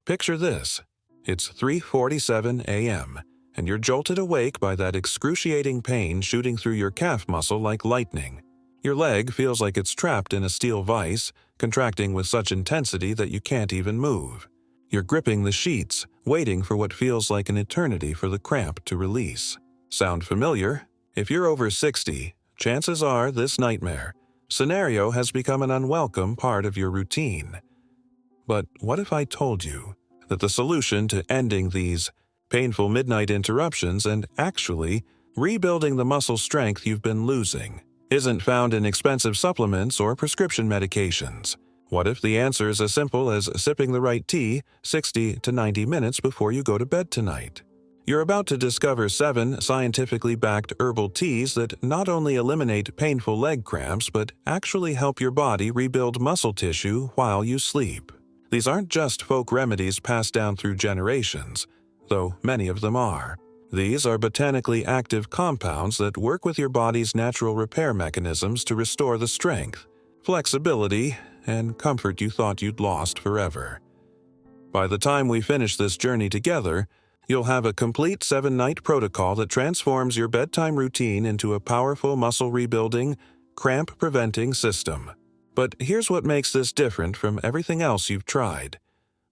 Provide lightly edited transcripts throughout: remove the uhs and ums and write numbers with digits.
Picture this. It's 3:47 a.m., and you're jolted awake by that excruciating pain shooting through your calf muscle like lightning. Your leg feels like it's trapped in a steel vise, contracting with such intensity that you can't even move. You're gripping the sheets, waiting for what feels like an eternity for the cramp to release. Sound familiar? If you're over 60, chances are this nightmare scenario has become an unwelcome part of your routine. But what if I told you that the solution to ending these painful midnight interruptions and actually rebuilding the muscle strength you've been losing isn't found in expensive supplements or prescription medications? What if the answer is as simple as sipping the right tea 60 to 90 minutes before you go to bed tonight? You're about to discover 7 scientifically backed herbal teas that not only eliminate painful leg cramps but actually help your body rebuild muscle tissue while you sleep. These aren't just folk remedies passed down through generations, though many of them are. These are botanically active compounds that work with your body's natural repair mechanisms to restore the strength, flexibility, and comfort you thought you'd lost forever. By the time we finish this journey together, you'll have a complete 7-night protocol that transforms your bedtime routine into a powerful muscle-rebuilding, cramp-preventing system. But here's what makes this different from everything else you've tried.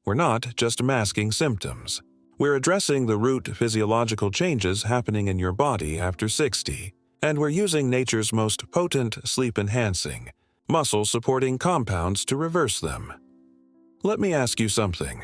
We're not just masking symptoms. We're addressing the root physiological changes happening in your body after 60, and we're using nature's most potent sleep-enhancing, muscle-supporting compounds to reverse them. Let me ask you something.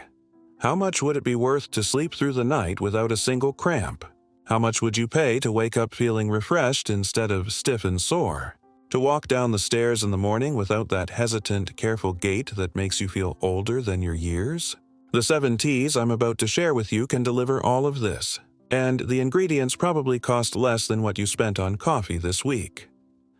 How much would it be worth to sleep through the night without a single cramp? How much would you pay to wake up feeling refreshed instead of stiff and sore? To walk down the stairs in the morning without that hesitant, careful gait that makes you feel older than your years? The 7 teas I'm about to share with you can deliver all of this, and the ingredients probably cost less than what you spent on coffee this week.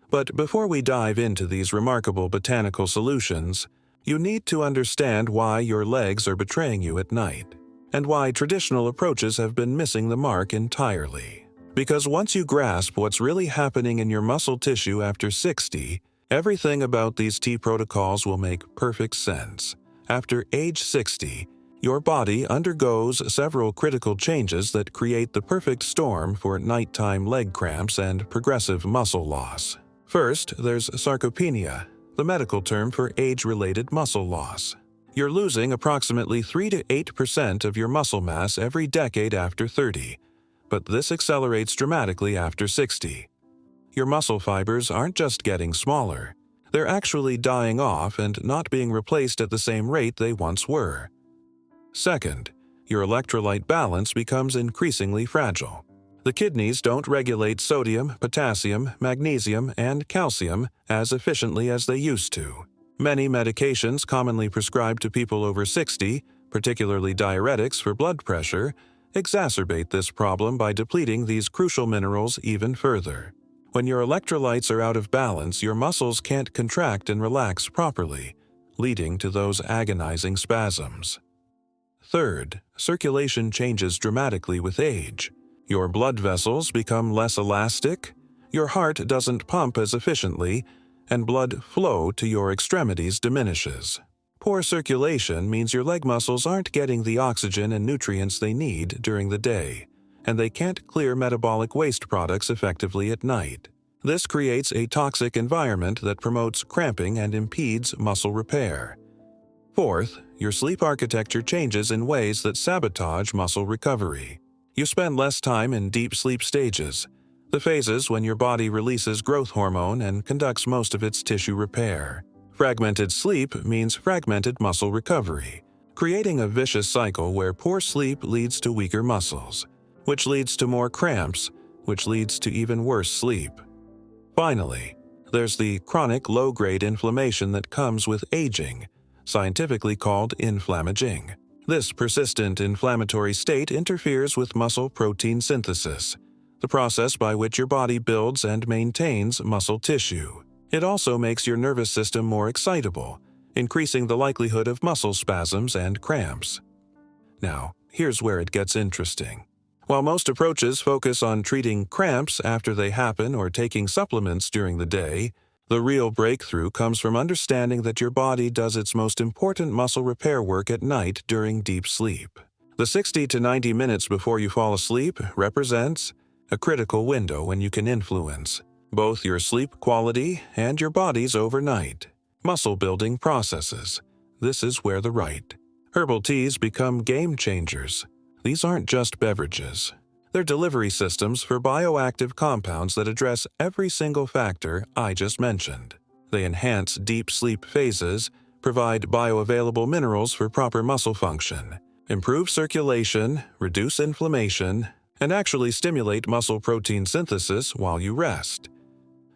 But before we dive into these remarkable botanical solutions, you need to understand why your legs are betraying you at night, and why traditional approaches have been missing the mark entirely. Because once you grasp what's really happening in your muscle tissue after 60, everything about these tea protocols will make perfect sense. After age 60, your body undergoes several critical changes that create the perfect storm for nighttime leg cramps and progressive muscle loss. First, there's sarcopenia, the medical term for age-related muscle loss. You're losing approximately 3 to 8% of your muscle mass every decade after 30, but this accelerates dramatically after 60. Your muscle fibers aren't just getting smaller, they're actually dying off and not being replaced at the same rate they once were. Second, your electrolyte balance becomes increasingly fragile. The kidneys don't regulate sodium, potassium, magnesium, and calcium as efficiently as they used to. Many medications commonly prescribed to people over 60, particularly diuretics for blood pressure, exacerbate this problem by depleting these crucial minerals even further. When your electrolytes are out of balance, your muscles can't contract and relax properly, leading to those agonizing spasms. Third, circulation changes dramatically with age. Your blood vessels become less elastic, your heart doesn't pump as efficiently, and blood flow to your extremities diminishes. Poor circulation means your leg muscles aren't getting the oxygen and nutrients they need during the day, and they can't clear metabolic waste products effectively at night. This creates a toxic environment that promotes cramping and impedes muscle repair. Fourth, your sleep architecture changes in ways that sabotage muscle recovery. You spend less time in deep sleep stages, the phases when your body releases growth hormone and conducts most of its tissue repair. Fragmented sleep means fragmented muscle recovery, creating a vicious cycle where poor sleep leads to weaker muscles, which leads to more cramps, which leads to even worse sleep. Finally, there's the chronic low-grade inflammation that comes with aging, scientifically called inflammaging. This persistent inflammatory state interferes with muscle protein synthesis, the process by which your body builds and maintains muscle tissue. It also makes your nervous system more excitable, increasing the likelihood of muscle spasms and cramps. Now, here's where it gets interesting. While most approaches focus on treating cramps after they happen or taking supplements during the day, The real breakthrough comes from understanding that your body does its most important muscle repair work at night during deep sleep. The 60 to 90 minutes before you fall asleep represents a critical window when you can influence both your sleep quality and your body's overnight muscle-building processes. This is where the right herbal teas become game changers. These aren't just beverages. They're delivery systems for bioactive compounds that address every single factor I just mentioned. They enhance deep sleep phases, provide bioavailable minerals for proper muscle function, improve circulation, reduce inflammation, and actually stimulate muscle protein synthesis while you rest.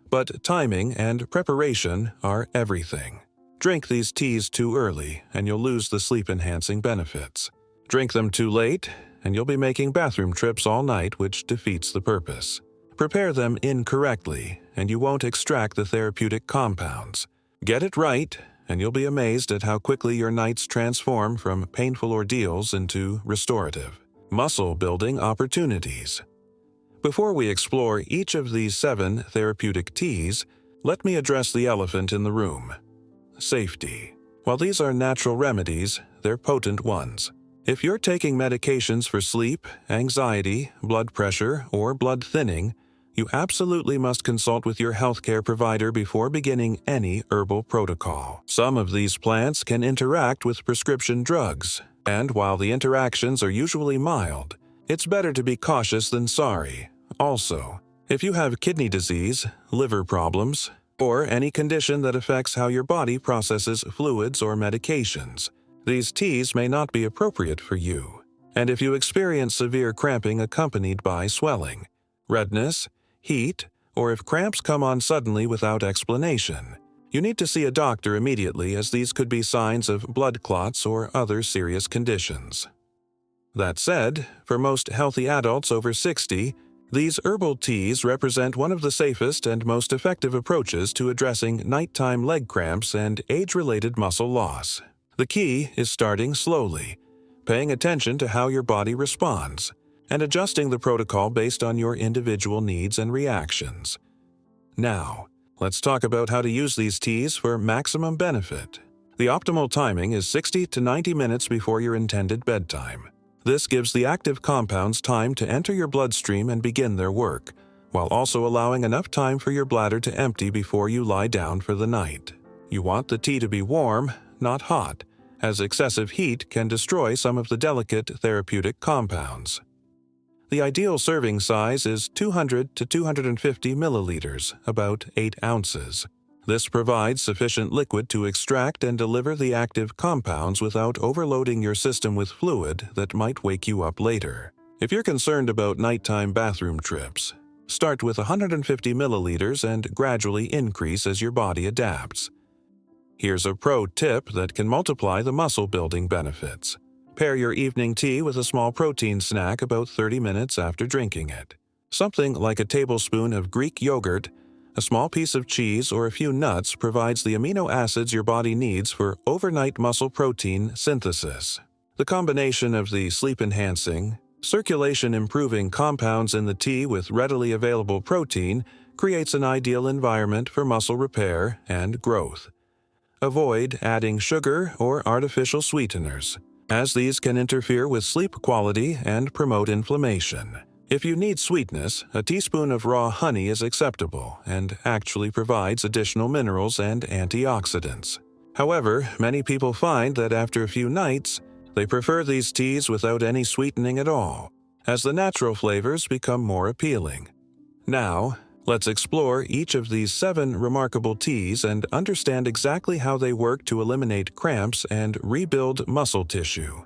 But timing and preparation are everything. Drink these teas too early, and you'll lose the sleep-enhancing benefits. Drink them too late, and you'll be making bathroom trips all night, which defeats the purpose. Prepare them incorrectly, and you won't extract the therapeutic compounds. Get it right, and you'll be amazed at how quickly your nights transform from painful ordeals into restorative, muscle-building opportunities. Before we explore each of these 7 therapeutic teas, let me address the elephant in the room: safety. While these are natural remedies, they're potent ones. If you're taking medications for sleep, anxiety, blood pressure, or blood thinning, you absolutely must consult with your healthcare provider before beginning any herbal protocol. Some of these plants can interact with prescription drugs, and while the interactions are usually mild, it's better to be cautious than sorry. Also, if you have kidney disease, liver problems, or any condition that affects how your body processes fluids or medications, these teas may not be appropriate for you. And if you experience severe cramping accompanied by swelling, redness, heat, or if cramps come on suddenly without explanation, you need to see a doctor immediately, as these could be signs of blood clots or other serious conditions. That said, for most healthy adults over 60, these herbal teas represent one of the safest and most effective approaches to addressing nighttime leg cramps and age-related muscle loss. The key is starting slowly, paying attention to how your body responds, and adjusting the protocol based on your individual needs and reactions. Now, let's talk about how to use these teas for maximum benefit. The optimal timing is 60 to 90 minutes before your intended bedtime. This gives the active compounds time to enter your bloodstream and begin their work, while also allowing enough time for your bladder to empty before you lie down for the night. You want the tea to be warm, not hot, as excessive heat can destroy some of the delicate therapeutic compounds. The ideal serving size is 200 to 250 milliliters, about 8 ounces. This provides sufficient liquid to extract and deliver the active compounds without overloading your system with fluid that might wake you up later. If you're concerned about nighttime bathroom trips, start with 150 milliliters and gradually increase as your body adapts. Here's a pro tip that can multiply the muscle-building benefits. Pair your evening tea with a small protein snack about 30 minutes after drinking it. Something like a tablespoon of Greek yogurt, a small piece of cheese, or a few nuts provides the amino acids your body needs for overnight muscle protein synthesis. The combination of the sleep-enhancing, circulation-improving compounds in the tea with readily available protein creates an ideal environment for muscle repair and growth. Avoid adding sugar or artificial sweeteners, as these can interfere with sleep quality and promote inflammation. If you need sweetness, a teaspoon of raw honey is acceptable and actually provides additional minerals and antioxidants. However, many people find that after a few nights, they prefer these teas without any sweetening at all, as the natural flavors become more appealing. Now, let's explore each of these 7 remarkable teas and understand exactly how they work to eliminate cramps and rebuild muscle tissue.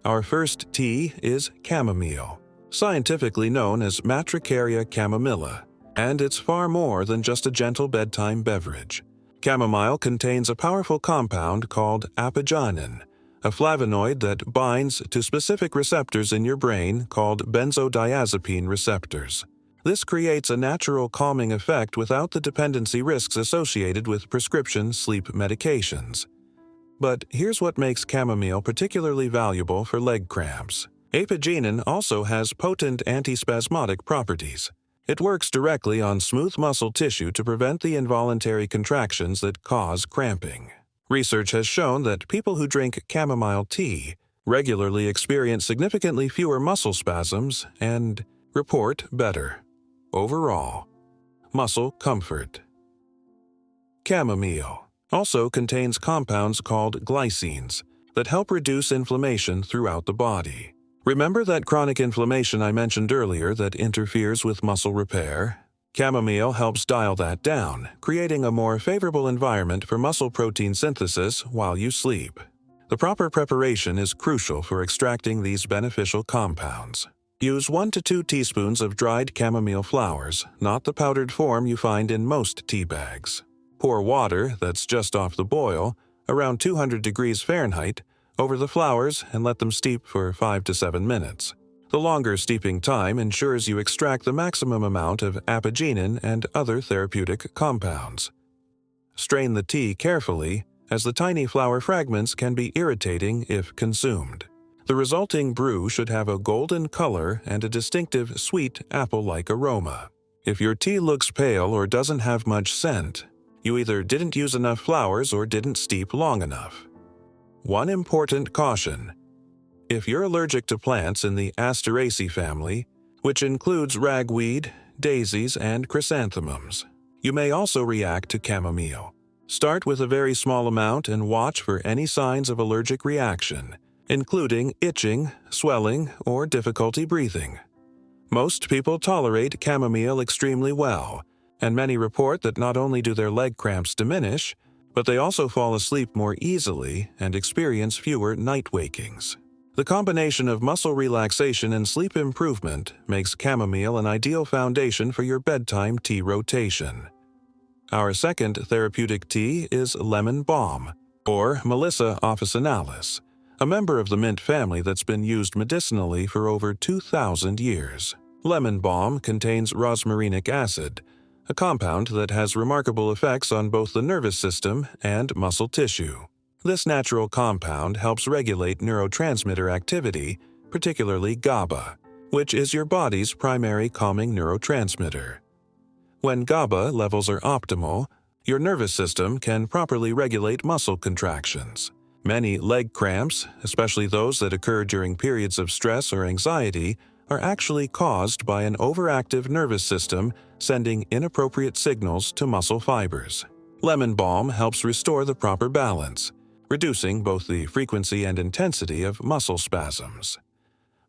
Our first tea is chamomile, scientifically known as Matricaria chamomilla, and it's far more than just a gentle bedtime beverage. Chamomile contains a powerful compound called apigenin, a flavonoid that binds to specific receptors in your brain called benzodiazepine receptors. This creates a natural calming effect without the dependency risks associated with prescription sleep medications. But here's what makes chamomile particularly valuable for leg cramps. Apigenin also has potent antispasmodic properties. It works directly on smooth muscle tissue to prevent the involuntary contractions that cause cramping. Research has shown that people who drink chamomile tea regularly experience significantly fewer muscle spasms and report better, overall, muscle comfort. Chamomile also contains compounds called glycines that help reduce inflammation throughout the body. Remember that chronic inflammation I mentioned earlier that interferes with muscle repair? Chamomile helps dial that down, creating a more favorable environment for muscle protein synthesis while you sleep. The proper preparation is crucial for extracting these beneficial compounds. Use 1 to 2 teaspoons of dried chamomile flowers, not the powdered form you find in most tea bags. Pour water that's just off the boil, around 200 degrees Fahrenheit, over the flowers and let them steep for 5 to 7 minutes. The longer steeping time ensures you extract the maximum amount of apigenin and other therapeutic compounds. Strain the tea carefully, as the tiny flower fragments can be irritating if consumed. The resulting brew should have a golden color and a distinctive sweet apple-like aroma. If your tea looks pale or doesn't have much scent, you either didn't use enough flowers or didn't steep long enough. One important caution: if you're allergic to plants in the Asteraceae family, which includes ragweed, daisies, and chrysanthemums, you may also react to chamomile. Start with a very small amount and watch for any signs of allergic reaction, including itching, swelling, or difficulty breathing. Most people tolerate chamomile extremely well, and many report that not only do their leg cramps diminish, but they also fall asleep more easily and experience fewer night wakings. The combination of muscle relaxation and sleep improvement makes chamomile an ideal foundation for your bedtime tea rotation. Our second therapeutic tea is lemon balm, or Melissa officinalis, a member of the mint family that's been used medicinally for over 2,000 years. Lemon balm contains rosmarinic acid, a compound that has remarkable effects on both the nervous system and muscle tissue. This natural compound helps regulate neurotransmitter activity, particularly GABA, which is your body's primary calming neurotransmitter. When GABA levels are optimal, your nervous system can properly regulate muscle contractions. Many leg cramps, especially those that occur during periods of stress or anxiety, are actually caused by an overactive nervous system sending inappropriate signals to muscle fibers. Lemon balm helps restore the proper balance, reducing both the frequency and intensity of muscle spasms.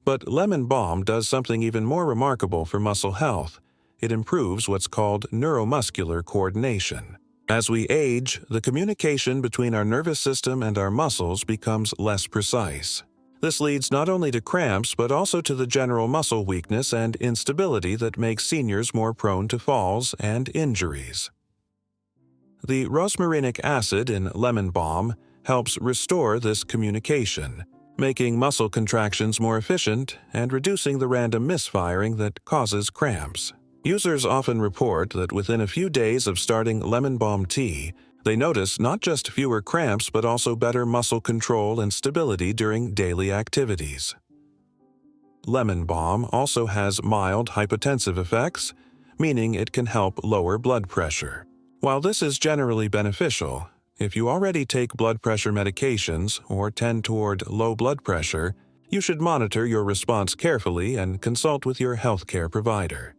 But lemon balm does something even more remarkable for muscle health. It improves what's called neuromuscular coordination. As we age, the communication between our nervous system and our muscles becomes less precise. This leads not only to cramps but also to the general muscle weakness and instability that makes seniors more prone to falls and injuries. The rosmarinic acid in lemon balm helps restore this communication, making muscle contractions more efficient and reducing the random misfiring that causes cramps. Users often report that within a few days of starting lemon balm tea, they notice not just fewer cramps but also better muscle control and stability during daily activities. Lemon balm also has mild hypotensive effects, meaning it can help lower blood pressure. While this is generally beneficial, if you already take blood pressure medications or tend toward low blood pressure, you should monitor your response carefully and consult with your healthcare provider.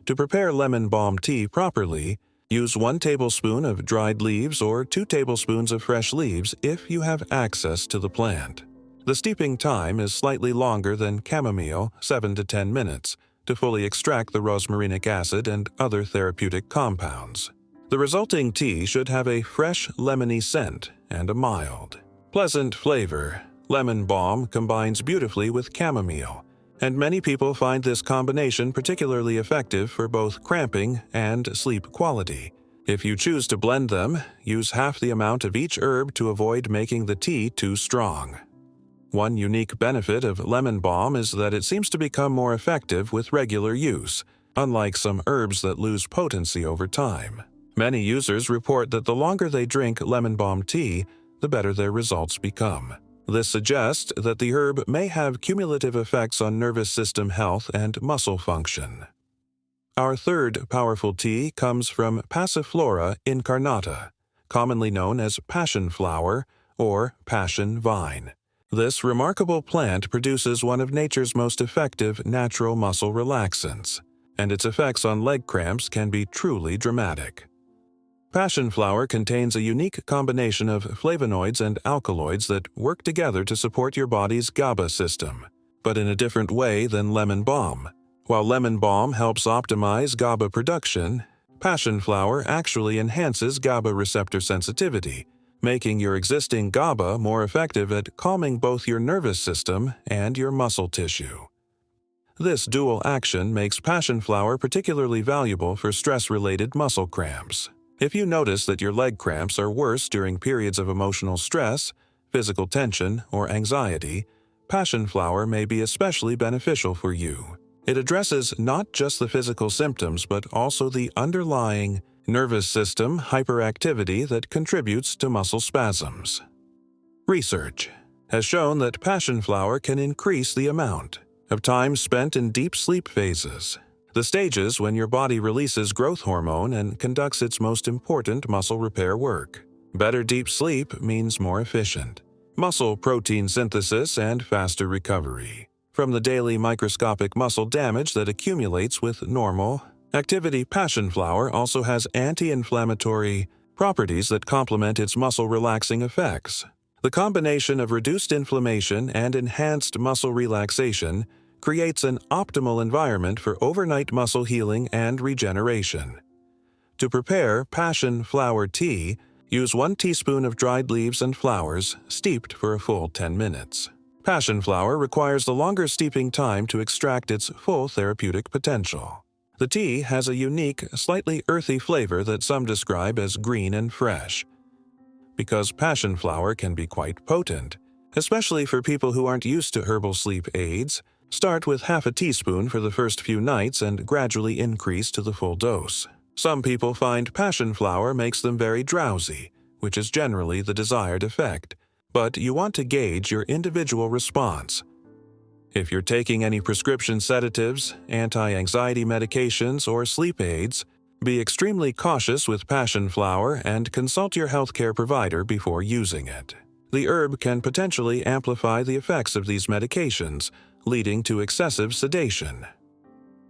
To prepare lemon balm tea properly, use 1 tablespoon of dried leaves or 2 tablespoons of fresh leaves if you have access to the plant. The steeping time is slightly longer than chamomile, 7 to 10 minutes, to fully extract the rosmarinic acid and other therapeutic compounds. The resulting tea should have a fresh lemony scent and a mild, pleasant flavor. Lemon balm combines beautifully with chamomile, and many people find this combination particularly effective for both cramping and sleep quality. If you choose to blend them, use half the amount of each herb to avoid making the tea too strong. One unique benefit of lemon balm is that it seems to become more effective with regular use, unlike some herbs that lose potency over time. Many users report that the longer they drink lemon balm tea, the better their results become. This suggests that the herb may have cumulative effects on nervous system health and muscle function. Our third powerful tea comes from Passiflora incarnata, commonly known as passionflower or passion vine. This remarkable plant produces one of nature's most effective natural muscle relaxants, and its effects on leg cramps can be truly dramatic. Passionflower contains a unique combination of flavonoids and alkaloids that work together to support your body's GABA system, but in a different way than lemon balm. While lemon balm helps optimize GABA production, passionflower actually enhances GABA receptor sensitivity, making your existing GABA more effective at calming both your nervous system and your muscle tissue. This dual action makes passionflower particularly valuable for stress-related muscle cramps. If you notice that your leg cramps are worse during periods of emotional stress, physical tension, or anxiety, passionflower may be especially beneficial for you. It addresses not just the physical symptoms but also the underlying nervous system hyperactivity that contributes to muscle spasms. Research has shown that passionflower can increase the amount of time spent in deep sleep phases, the stages when your body releases growth hormone and conducts its most important muscle repair work. Better deep sleep means more efficient muscle protein synthesis and faster recovery from the daily microscopic muscle damage that accumulates with normal activity. Passionflower also has anti-inflammatory properties that complement its muscle-relaxing effects. The combination of reduced inflammation and enhanced muscle relaxation creates an optimal environment for overnight muscle healing and regeneration. To prepare passionflower tea, use 1 teaspoon of dried leaves and flowers steeped for a full 10 minutes. Passionflower requires the longer steeping time to extract its full therapeutic potential. The tea has a unique, slightly earthy flavor that some describe as green and fresh. Because passionflower can be quite potent, especially for people who aren't used to herbal sleep aids, start with half a teaspoon for the first few nights and gradually increase to the full dose. Some people find passionflower makes them very drowsy, which is generally the desired effect, but you want to gauge your individual response. If you're taking any prescription sedatives, anti-anxiety medications, or sleep aids, be extremely cautious with passionflower and consult your healthcare provider before using it. The herb can potentially amplify the effects of these medications, leading to excessive sedation.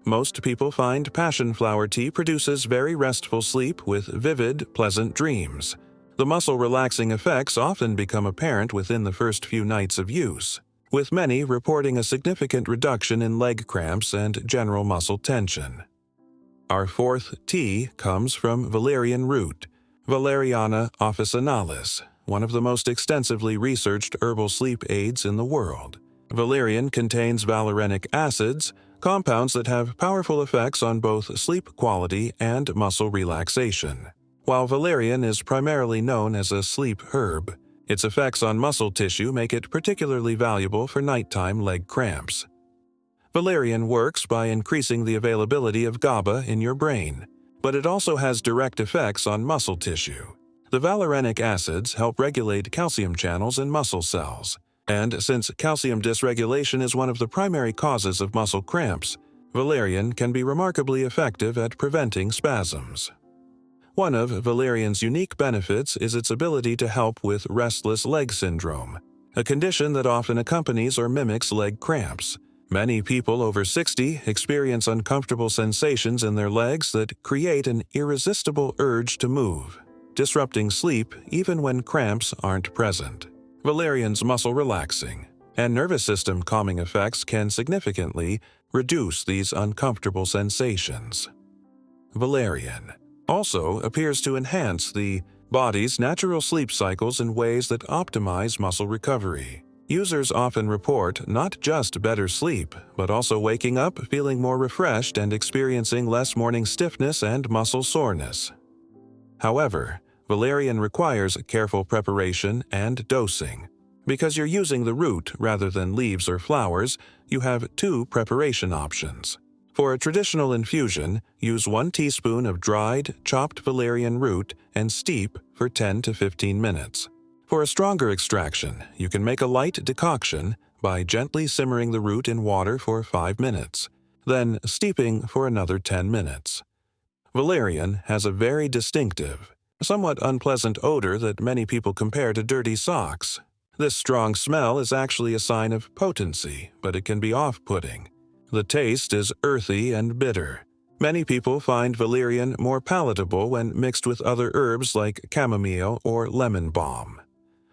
Most people find passionflower tea produces very restful sleep with vivid, pleasant dreams. The muscle-relaxing effects often become apparent within the first few nights of use, with many reporting a significant reduction in leg cramps and general muscle tension. Our fourth tea comes from Valerian Root, Valeriana officinalis, one of the most extensively researched herbal sleep aids in the world. Valerian contains valerianic acids, compounds that have powerful effects on both sleep quality and muscle relaxation. While valerian is primarily known as a sleep herb, its effects on muscle tissue make it particularly valuable for nighttime leg cramps. Valerian works by increasing the availability of GABA in your brain, but it also has direct effects on muscle tissue. The valerianic acids help regulate calcium channels in muscle cells, and since calcium dysregulation is one of the primary causes of muscle cramps, valerian can be remarkably effective at preventing spasms. One of valerian's unique benefits is its ability to help with restless leg syndrome, a condition that often accompanies or mimics leg cramps. Many people over 60 experience uncomfortable sensations in their legs that create an irresistible urge to move, disrupting sleep even when cramps aren't present. Valerian's muscle-relaxing and nervous system calming effects can significantly reduce these uncomfortable sensations. Valerian also appears to enhance the body's natural sleep cycles in ways that optimize muscle recovery. Users often report not just better sleep, but also waking up feeling more refreshed and experiencing less morning stiffness and muscle soreness. However, valerian requires careful preparation and dosing. Because you're using the root rather than leaves or flowers, you have 2 preparation options. For a traditional infusion, use 1 teaspoon of dried, chopped valerian root and steep for 10 to 15 minutes. For a stronger extraction, you can make a light decoction by gently simmering the root in water for 5 minutes. then steeping for another 10 minutes. Valerian has a very distinctive, somewhat unpleasant odor that many people compare to dirty socks. This strong smell is actually a sign of potency, but it can be off-putting. The taste is earthy and bitter. Many people find valerian more palatable when mixed with other herbs like chamomile or lemon balm.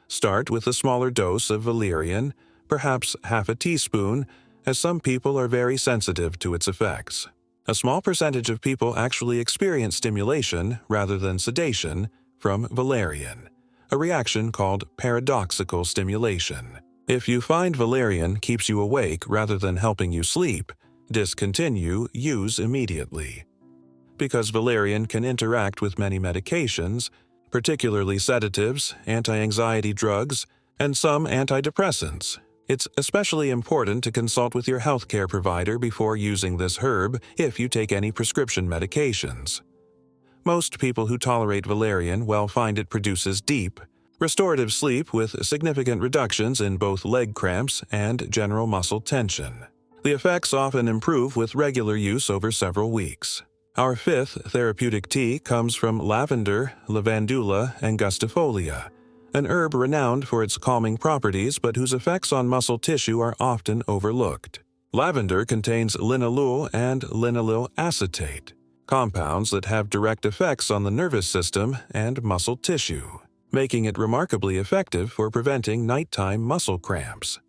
Start with a smaller dose of valerian, perhaps half a teaspoon, as some people are very sensitive to its effects. A small percentage of people actually experience stimulation, rather than sedation, from valerian, a reaction called paradoxical stimulation. If you find valerian keeps you awake rather than helping you sleep, discontinue use immediately. Because valerian can interact with many medications, particularly sedatives, anti-anxiety drugs, and some antidepressants, it's especially important to consult with your healthcare provider before using this herb if you take any prescription medications. Most people who tolerate valerian will find it produces deep, restorative sleep with significant reductions in both leg cramps and general muscle tension. The effects often improve with regular use over several weeks. Our fifth therapeutic tea comes from lavender, lavandula, angustifolia, an herb renowned for its calming properties but whose effects on muscle tissue are often overlooked. Lavender contains linalool and linalool acetate, compounds that have direct effects on the nervous system and muscle tissue, making it remarkably effective for preventing nighttime muscle cramps.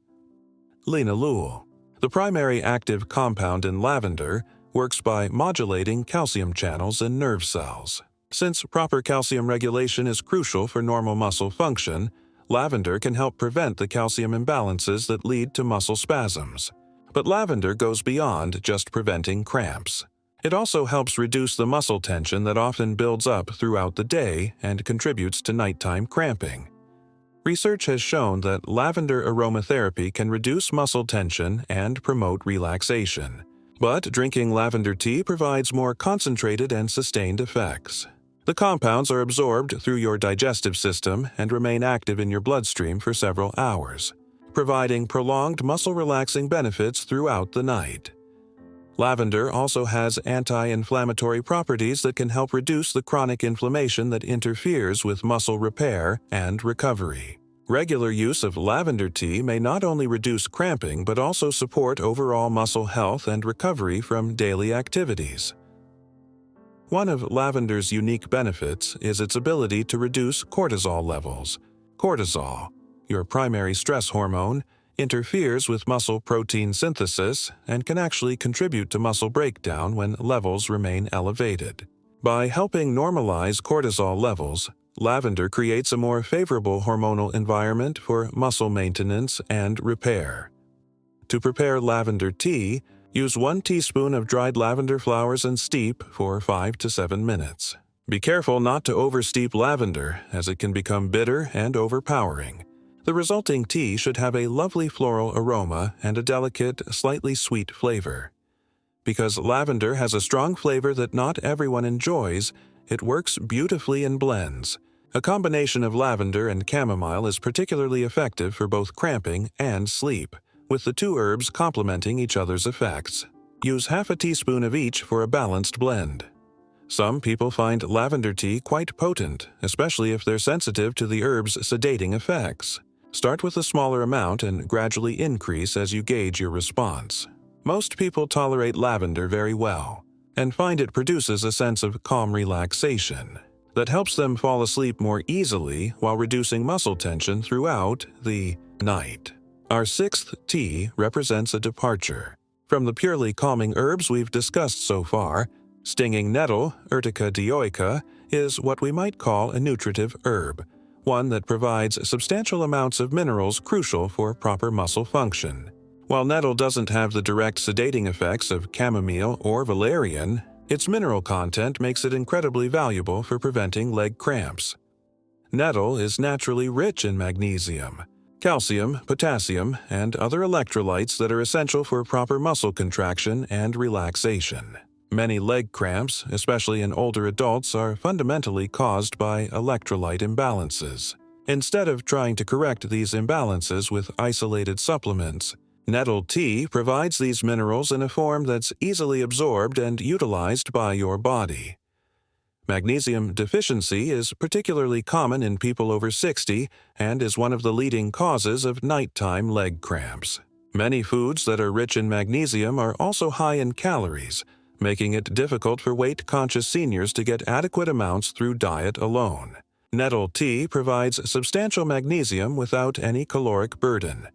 Linalool, the primary active compound in lavender, works by modulating calcium channels in nerve cells. Since proper calcium regulation is crucial for normal muscle function, lavender can help prevent the calcium imbalances that lead to muscle spasms. But lavender goes beyond just preventing cramps. It also helps reduce the muscle tension that often builds up throughout the day and contributes to nighttime cramping. Research has shown that lavender aromatherapy can reduce muscle tension and promote relaxation. But drinking lavender tea provides more concentrated and sustained effects. The compounds are absorbed through your digestive system and remain active in your bloodstream for several hours, providing prolonged muscle-relaxing benefits throughout the night. Lavender also has anti-inflammatory properties that can help reduce the chronic inflammation that interferes with muscle repair and recovery. Regular use of lavender tea may not only reduce cramping but also support overall muscle health and recovery from daily activities. One of lavender's unique benefits is its ability to reduce cortisol levels. Cortisol, your primary stress hormone, interferes with muscle protein synthesis and can actually contribute to muscle breakdown when levels remain elevated. By helping normalize cortisol levels, lavender creates a more favorable hormonal environment for muscle maintenance and repair. To prepare lavender tea, use 1 teaspoon of dried lavender flowers and steep for 5 to 7 minutes. Be careful not to oversteep lavender, as it can become bitter and overpowering. The resulting tea should have a lovely floral aroma and a delicate, slightly sweet flavor. Because lavender has a strong flavor that not everyone enjoys, it works beautifully in blends. A combination of lavender and chamomile is particularly effective for both cramping and sleep, with the two herbs complementing each other's effects. Use half a teaspoon of each for a balanced blend. Some people find lavender tea quite potent, especially if they're sensitive to the herb's sedating effects. Start with a smaller amount and gradually increase as you gauge your response. Most people tolerate lavender very well and find it produces a sense of calm relaxation that helps them fall asleep more easily while reducing muscle tension throughout the night. Our sixth tea represents a departure. From the purely calming herbs we've discussed so far, stinging nettle, Urtica dioica, is what we might call a nutritive herb, one that provides substantial amounts of minerals crucial for proper muscle function. While nettle doesn't have the direct sedating effects of chamomile or valerian, its mineral content makes it incredibly valuable for preventing leg cramps. Nettle is naturally rich in magnesium, calcium, potassium, and other electrolytes that are essential for proper muscle contraction and relaxation. Many leg cramps, especially in older adults, are fundamentally caused by electrolyte imbalances. Instead of trying to correct these imbalances with isolated supplements, Nettle tea provides these minerals in a form that's easily absorbed and utilized by your body. Magnesium deficiency is particularly common in people over 60 and is one of the leading causes of nighttime leg cramps. Many foods that are rich in magnesium are also high in calories, making it difficult for weight-conscious seniors to get adequate amounts through diet alone. Nettle tea provides substantial magnesium without any caloric burden.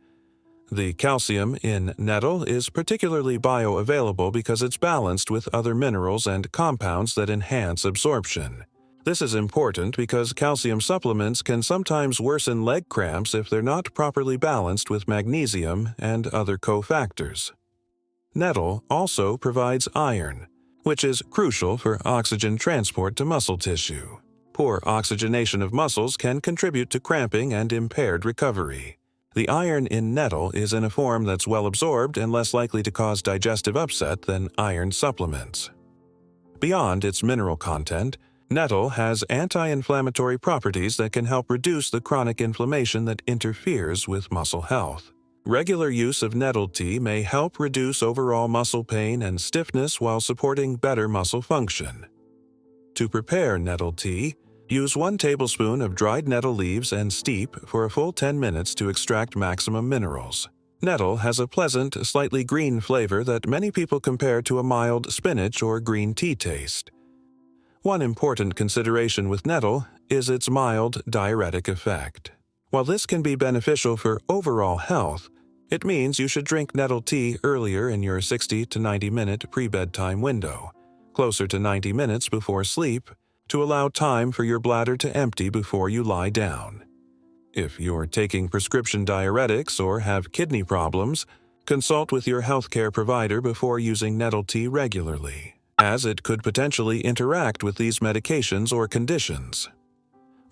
The calcium in nettle is particularly bioavailable because it's balanced with other minerals and compounds that enhance absorption. This is important because calcium supplements can sometimes worsen leg cramps if they're not properly balanced with magnesium and other cofactors. Nettle also provides iron, which is crucial for oxygen transport to muscle tissue. Poor oxygenation of muscles can contribute to cramping and impaired recovery. The iron in nettle is in a form that's well absorbed and less likely to cause digestive upset than iron supplements. Beyond its mineral content, nettle has anti-inflammatory properties that can help reduce the chronic inflammation that interferes with muscle health. Regular use of nettle tea may help reduce overall muscle pain and stiffness while supporting better muscle function. To prepare nettle tea, use 1 tablespoon of dried nettle leaves and steep for a full 10 minutes to extract maximum minerals. Nettle has a pleasant, slightly green flavor that many people compare to a mild spinach or green tea taste. One important consideration with nettle is its mild diuretic effect. While this can be beneficial for overall health, it means you should drink nettle tea earlier in your 60 to 90-minute pre-bedtime window, closer to 90 minutes before sleep, to allow time for your bladder to empty before you lie down. If you're taking prescription diuretics or have kidney problems, consult with your healthcare provider before using nettle tea regularly, as it could potentially interact with these medications or conditions.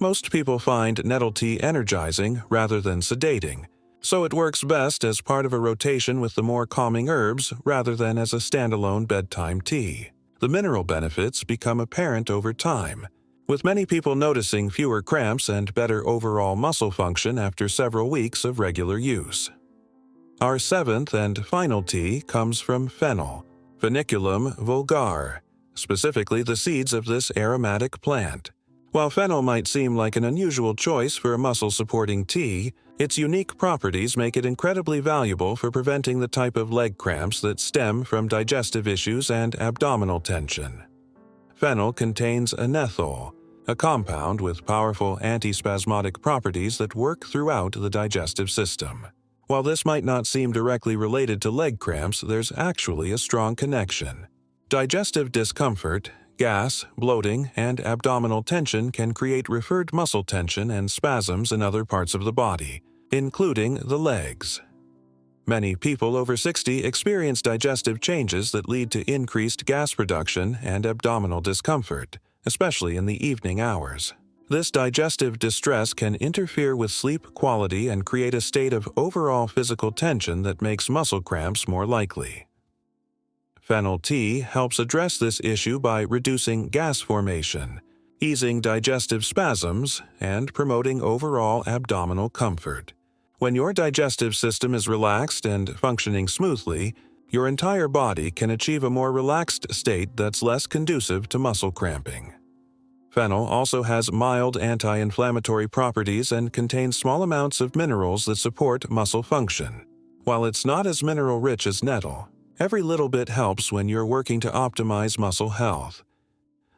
Most people find nettle tea energizing rather than sedating, so it works best as part of a rotation with the more calming herbs rather than as a standalone bedtime tea. The mineral benefits become apparent over time, with many people noticing fewer cramps and better overall muscle function after several weeks of regular use. Our 7th and final tea comes from fennel, Feniculum vulgare, specifically the seeds of this aromatic plant. While fennel might seem like an unusual choice for a muscle-supporting tea, its unique properties make it incredibly valuable for preventing the type of leg cramps that stem from digestive issues and abdominal tension. Fennel contains anethol, a compound with powerful antispasmodic properties that work throughout the digestive system. While this might not seem directly related to leg cramps, there's actually a strong connection. Digestive discomfort, gas, bloating, and abdominal tension can create referred muscle tension and spasms in other parts of the body, including the legs. Many people over 60 experience digestive changes that lead to increased gas production and abdominal discomfort, especially in the evening hours. This digestive distress can interfere with sleep quality and create a state of overall physical tension that makes muscle cramps more likely. Fennel tea helps address this issue by reducing gas formation, easing digestive spasms, and promoting overall abdominal comfort. When your digestive system is relaxed and functioning smoothly, your entire body can achieve a more relaxed state that's less conducive to muscle cramping. Fennel also has mild anti-inflammatory properties and contains small amounts of minerals that support muscle function. While it's not as mineral-rich as nettle, every little bit helps when you're working to optimize muscle health.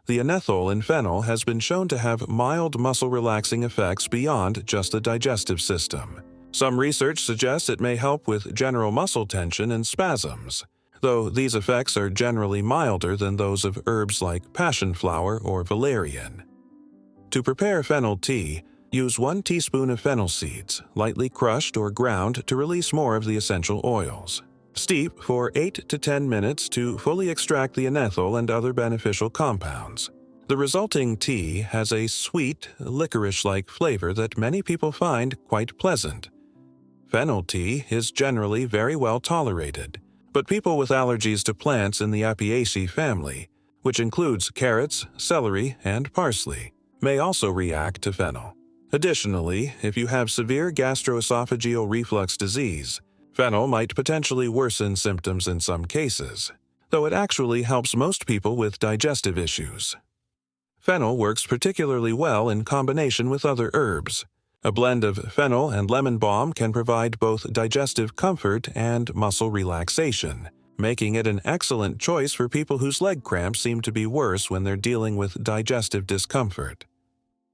The anethol in fennel has been shown to have mild muscle-relaxing effects beyond just the digestive system. Some research suggests it may help with general muscle tension and spasms, though these effects are generally milder than those of herbs like passionflower or valerian. To prepare fennel tea, use 1 teaspoon of fennel seeds, lightly crushed or ground to release more of the essential oils. Steep for 8 to 10 minutes to fully extract the anethol and other beneficial compounds. The resulting tea has a sweet, licorice-like flavor that many people find quite pleasant. Fennel tea is generally very well tolerated, but people with allergies to plants in the Apiaceae family, which includes carrots, celery, and parsley, may also react to fennel. Additionally, if you have severe gastroesophageal reflux disease, Fennel might potentially worsen symptoms in some cases, though it actually helps most people with digestive issues. Fennel works particularly well in combination with other herbs. A blend of fennel and lemon balm can provide both digestive comfort and muscle relaxation, making it an excellent choice for people whose leg cramps seem to be worse when they're dealing with digestive discomfort.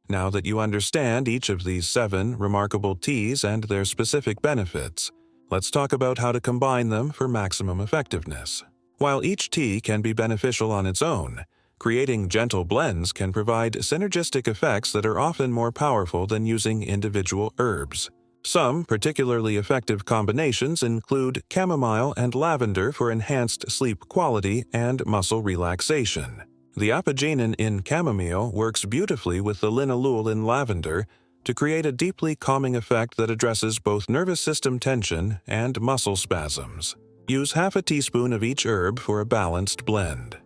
Now that you understand each of these 7 remarkable teas and their specific benefits, let's talk about how to combine them for maximum effectiveness. While each tea can be beneficial on its own, creating gentle blends can provide synergistic effects that are often more powerful than using individual herbs. Some particularly effective combinations include chamomile and lavender for enhanced sleep quality and muscle relaxation. The apigenin in chamomile works beautifully with the linalool in lavender to create a deeply calming effect that addresses both nervous system tension and muscle spasms. Use half a teaspoon of each herb for a balanced blend.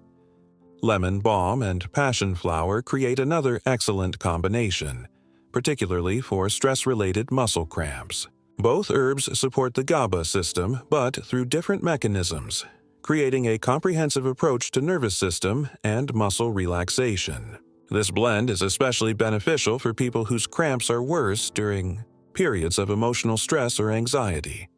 Lemon balm and passion flower create another excellent combination, particularly for stress-related muscle cramps. Both herbs support the GABA system, but through different mechanisms, creating a comprehensive approach to nervous system and muscle relaxation. This blend is especially beneficial for people whose cramps are worse during periods of emotional stress or anxiety.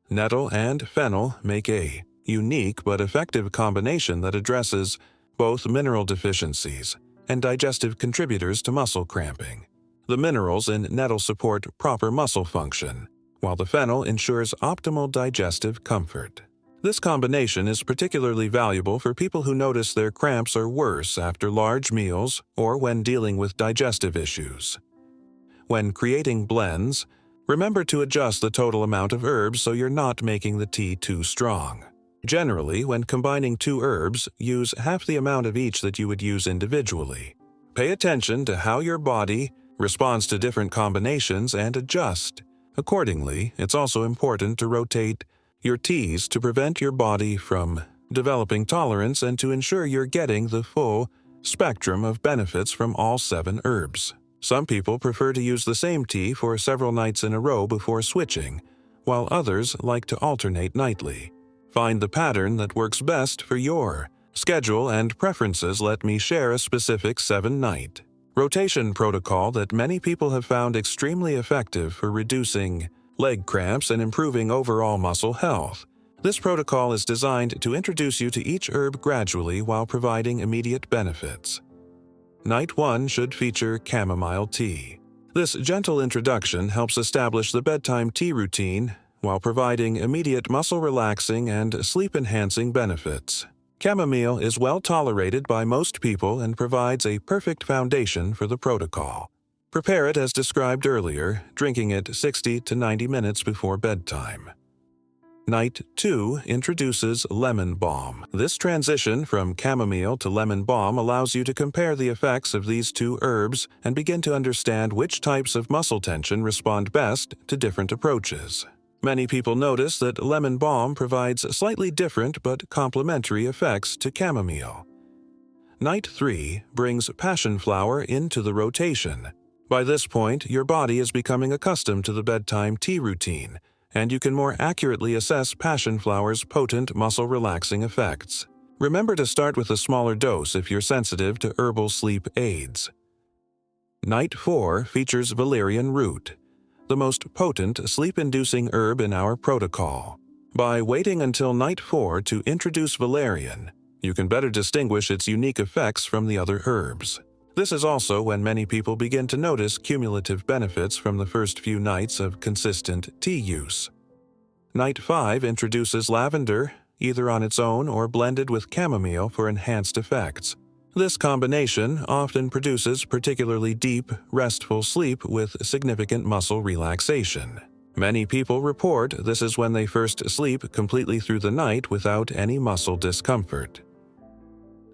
Nettle and fennel make a unique but effective combination that addresses both mineral deficiencies and digestive contributors to muscle cramping. The minerals in nettle support proper muscle function, while the fennel ensures optimal digestive comfort. This combination is particularly valuable for people who notice their cramps are worse after large meals or when dealing with digestive issues. When creating blends, remember to adjust the total amount of herbs so you're not making the tea too strong. Generally, when combining 2 herbs, use half the amount of each that you would use individually. Pay attention to how your body responds to different combinations and adjust. Accordingly, it's also important to rotate your teas to prevent your body from developing tolerance and to ensure you're getting the full spectrum of benefits from all 7 herbs. Some people prefer to use the same tea for several nights in a row before switching, while others like to alternate nightly. Find the pattern that works best for your schedule and preferences. Let me share a specific 7-night rotation protocol that many people have found extremely effective for reducing leg cramps and improving overall muscle health. This protocol is designed to introduce you to each herb gradually while providing immediate benefits. Night 1 should feature chamomile tea. This gentle introduction helps establish the bedtime tea routine while providing immediate muscle-relaxing and sleep-enhancing benefits. Chamomile is well tolerated by most people and provides a perfect foundation for the protocol. Prepare it as described earlier, drinking it 60 to 90 minutes before bedtime. Night 2 introduces lemon balm. This transition from chamomile to lemon balm allows you to compare the effects of these 2 herbs and begin to understand which types of muscle tension respond best to different approaches. Many people notice that lemon balm provides slightly different but complementary effects to chamomile. Night 3 brings passion flower into the rotation. By this point, your body is becoming accustomed to the bedtime tea routine, and you can more accurately assess passion flower's potent muscle-relaxing effects. Remember to start with a smaller dose if you're sensitive to herbal sleep aids. Night 4 features Valerian Root, the most potent sleep-inducing herb in our protocol. By waiting until night 4 to introduce valerian, you can better distinguish its unique effects from the other herbs. This is also when many people begin to notice cumulative benefits from the first few nights of consistent tea use. Night 5 introduces lavender, either on its own or blended with chamomile for enhanced effects. This combination often produces particularly deep, restful sleep with significant muscle relaxation. Many people report this is when they first sleep completely through the night without any muscle discomfort.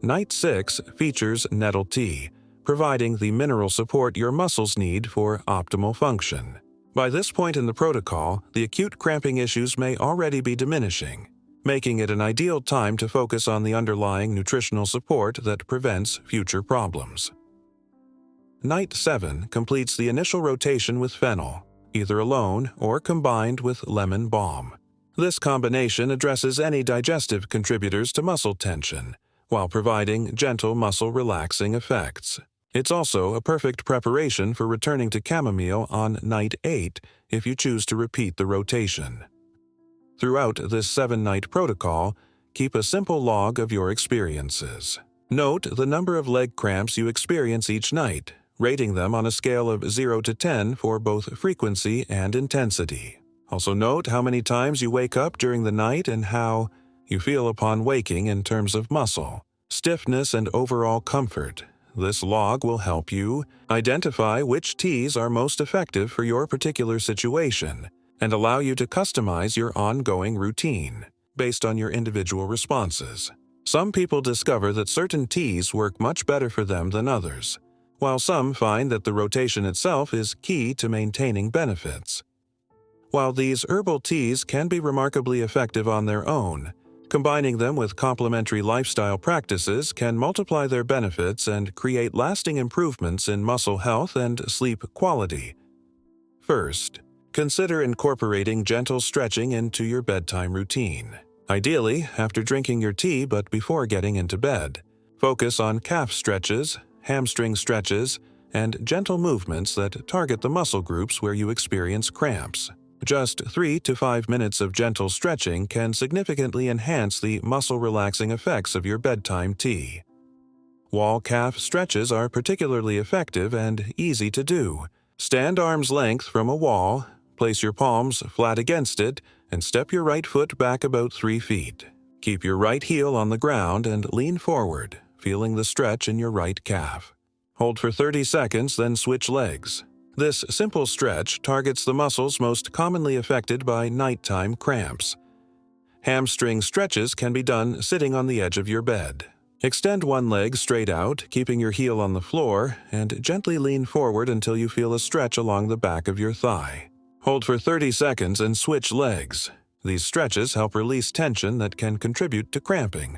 Night 6 features nettle tea, providing the mineral support your muscles need for optimal function. By this point in the protocol, the acute cramping issues may already be diminishing, making it an ideal time to focus on the underlying nutritional support that prevents future problems. Night 7 completes the initial rotation with fennel. either alone or combined with lemon balm. This combination addresses any digestive contributors to muscle tension, while providing gentle muscle-relaxing effects. It's also a perfect preparation for returning to chamomile on night 8 if you choose to repeat the rotation. Throughout this 7-night protocol, keep a simple log of your experiences. Note the number of leg cramps you experience each night, rating them on a scale of 0 to 10 for both frequency and intensity. Also note how many times you wake up during the night and how you feel upon waking in terms of muscle, stiffness, and overall comfort. This log will help you identify which teas are most effective for your particular situation and allow you to customize your ongoing routine based on your individual responses. Some people discover that certain teas work much better for them than others, while some find that the rotation itself is key to maintaining benefits. While these herbal teas can be remarkably effective on their own, combining them with complementary lifestyle practices can multiply their benefits and create lasting improvements in muscle health and sleep quality. First, consider incorporating gentle stretching into your bedtime routine. Ideally, after drinking your tea but before getting into bed. Focus on calf stretches, hamstring stretches, and gentle movements that target the muscle groups where you experience cramps. Just 3 to 5 minutes of gentle stretching can significantly enhance the muscle-relaxing effects of your bedtime tea. Wall calf stretches are particularly effective and easy to do. Stand arm's length from a wall, place your palms flat against it, and step your right foot back about 3 feet. Keep your right heel on the ground and lean forward, feeling the stretch in your right calf. Hold for 30 seconds, then switch legs. This simple stretch targets the muscles most commonly affected by nighttime cramps. Hamstring stretches can be done sitting on the edge of your bed. Extend one leg straight out, keeping your heel on the floor, and gently lean forward until you feel a stretch along the back of your thigh. Hold for 30 seconds and switch legs. These stretches help release tension that can contribute to cramping.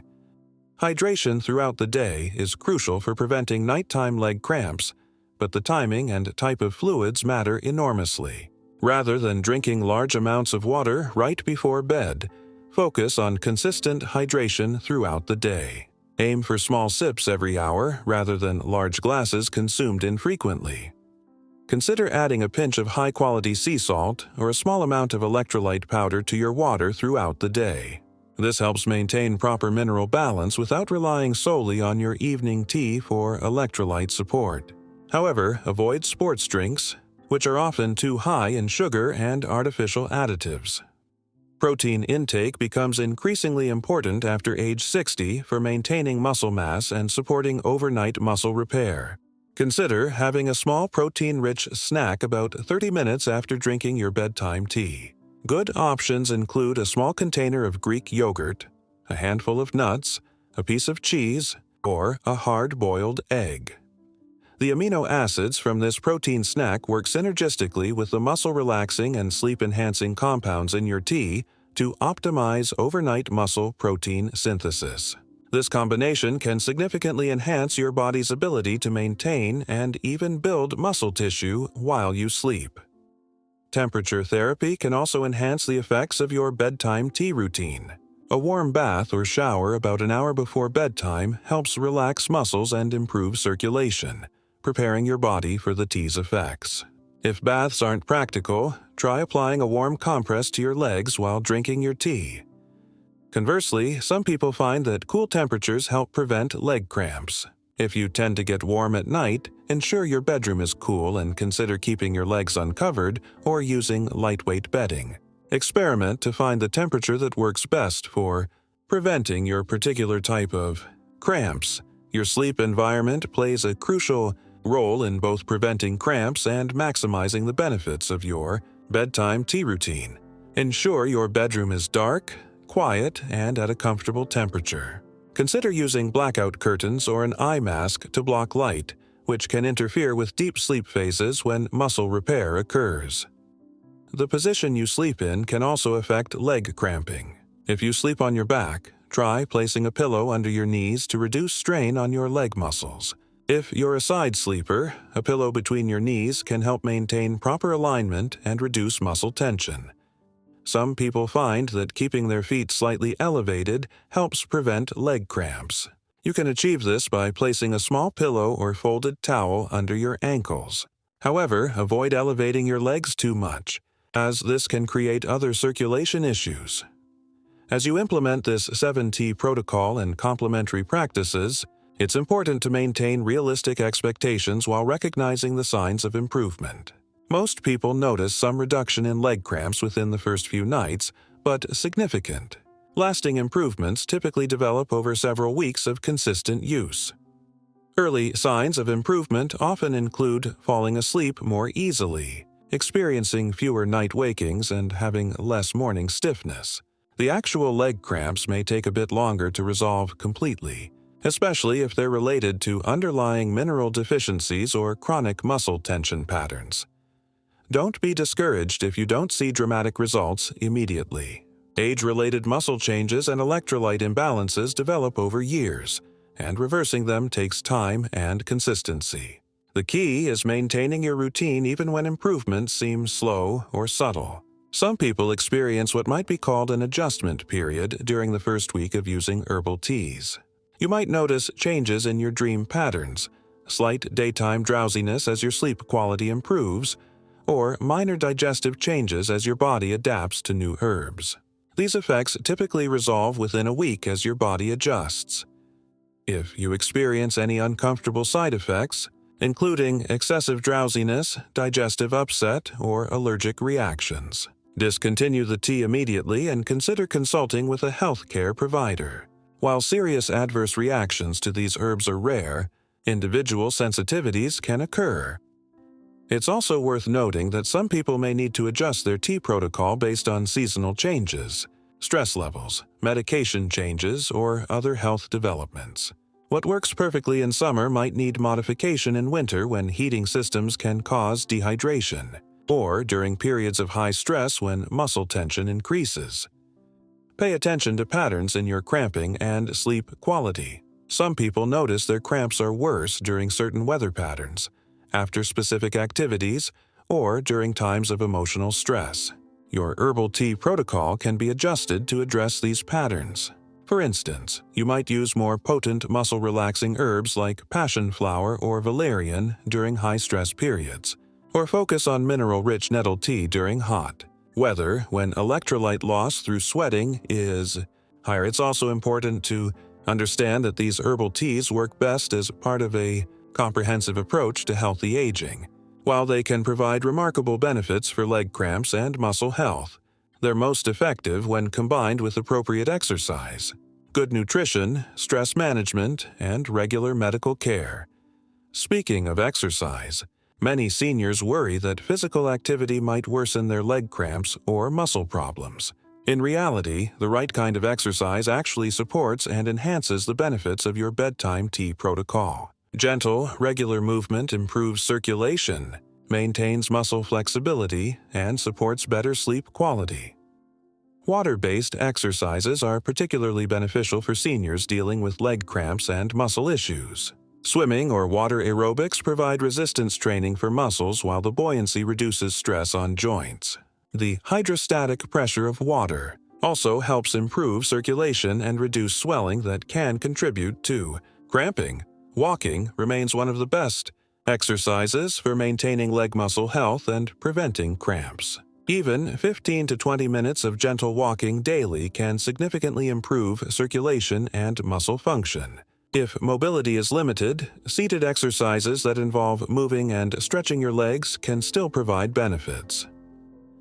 Hydration throughout the day is crucial for preventing nighttime leg cramps, but the timing and type of fluids matter enormously. Rather than drinking large amounts of water right before bed, focus on consistent hydration throughout the day. Aim for small sips every hour rather than large glasses consumed infrequently. Consider adding a pinch of high-quality sea salt or a small amount of electrolyte powder to your water throughout the day. This helps maintain proper mineral balance without relying solely on your evening tea for electrolyte support. However, avoid sports drinks, which are often too high in sugar and artificial additives. Protein intake becomes increasingly important after age 60 for maintaining muscle mass and supporting overnight muscle repair. Consider having a small protein-rich snack about 30 minutes after drinking your bedtime tea. Good options include a small container of Greek yogurt, a handful of nuts, a piece of cheese, or a hard-boiled egg. The amino acids from this protein snack work synergistically with the muscle-relaxing and sleep-enhancing compounds in your tea to optimize overnight muscle protein synthesis. This combination can significantly enhance your body's ability to maintain and even build muscle tissue while you sleep. Temperature therapy can also enhance the effects of your bedtime tea routine. A warm bath or shower about an hour before bedtime helps relax muscles and improve circulation, preparing your body for the tea's effects. If baths aren't practical, try applying a warm compress to your legs while drinking your tea. Conversely, some people find that cool temperatures help prevent leg cramps. If you tend to get warm at night, ensure your bedroom is cool and consider keeping your legs uncovered or using lightweight bedding. Experiment to find the temperature that works best for preventing your particular type of cramps. Your sleep environment plays a crucial role in both preventing cramps and maximizing the benefits of your bedtime tea routine. Ensure your bedroom is dark, quiet, and at a comfortable temperature. Consider using blackout curtains or an eye mask to block light, which can interfere with deep sleep phases when muscle repair occurs. The position you sleep in can also affect leg cramping. If you sleep on your back, try placing a pillow under your knees to reduce strain on your leg muscles. If you're a side sleeper, a pillow between your knees can help maintain proper alignment and reduce muscle tension. Some people find that keeping their feet slightly elevated helps prevent leg cramps. You can achieve this by placing a small pillow or folded towel under your ankles. However, avoid elevating your legs too much, as this can create other circulation issues. As you implement this 7T protocol and complementary practices, it's important to maintain realistic expectations while recognizing the signs of improvement. Most people notice some reduction in leg cramps within the first few nights, but significant. Lasting improvements typically develop over several weeks of consistent use. Early signs of improvement often include falling asleep more easily, experiencing fewer night wakings, and having less morning stiffness. The actual leg cramps may take a bit longer to resolve completely, especially if they're related to underlying mineral deficiencies or chronic muscle tension patterns. Don't be discouraged if you don't see dramatic results immediately. Age-related muscle changes and electrolyte imbalances develop over years, and reversing them takes time and consistency. The key is maintaining your routine even when improvement seems slow or subtle. Some people experience what might be called an adjustment period during the first week of using herbal teas. You might notice changes in your dream patterns, slight daytime drowsiness as your sleep quality improves, or minor digestive changes as your body adapts to new herbs. These effects typically resolve within a week as your body adjusts. If you experience any uncomfortable side effects, including excessive drowsiness, digestive upset, or allergic reactions, discontinue the tea immediately and consider consulting with a healthcare provider. While serious adverse reactions to these herbs are rare, individual sensitivities can occur. It's also worth noting that some people may need to adjust their tea protocol based on seasonal changes, stress levels, medication changes, or other health developments. What works perfectly in summer might need modification in winter when heating systems can cause dehydration, or during periods of high stress when muscle tension increases. Pay attention to patterns in your cramping and sleep quality. Some people notice their cramps are worse during certain weather patterns, after specific activities, or during times of emotional stress. Your herbal tea protocol can be adjusted to address these patterns. For instance, you might use more potent muscle-relaxing herbs like passionflower or valerian during high-stress periods, or focus on mineral-rich nettle tea during hot weather when electrolyte loss through sweating is higher. It's also important to understand that these herbal teas work best as part of a comprehensive approach to healthy aging. While they can provide remarkable benefits for leg cramps and muscle health, they're most effective when combined with appropriate exercise, good nutrition, stress management, and regular medical care. Speaking of exercise, many seniors worry that physical activity might worsen their leg cramps or muscle problems. In reality, the right kind of exercise actually supports and enhances the benefits of your bedtime tea protocol. Gentle, regular movement improves circulation, maintains muscle flexibility, and supports better sleep quality. Water-based exercises are particularly beneficial for seniors dealing with leg cramps and muscle issues. Swimming or water aerobics provide resistance training for muscles while the buoyancy reduces stress on joints. The hydrostatic pressure of water also helps improve circulation and reduce swelling that can contribute to cramping. Walking remains one of the best exercises for maintaining leg muscle health and preventing cramps. Even 15 to 20 minutes of gentle walking daily can significantly improve circulation and muscle function. If mobility is limited, seated exercises that involve moving and stretching your legs can still provide benefits.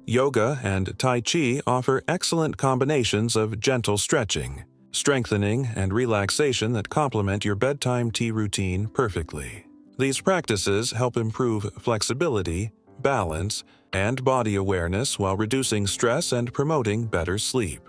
Yoga and Tai Chi offer excellent combinations of gentle stretching, strengthening, and relaxation that complement your bedtime tea routine perfectly. These practices help improve flexibility, balance, and body awareness while reducing stress and promoting better sleep.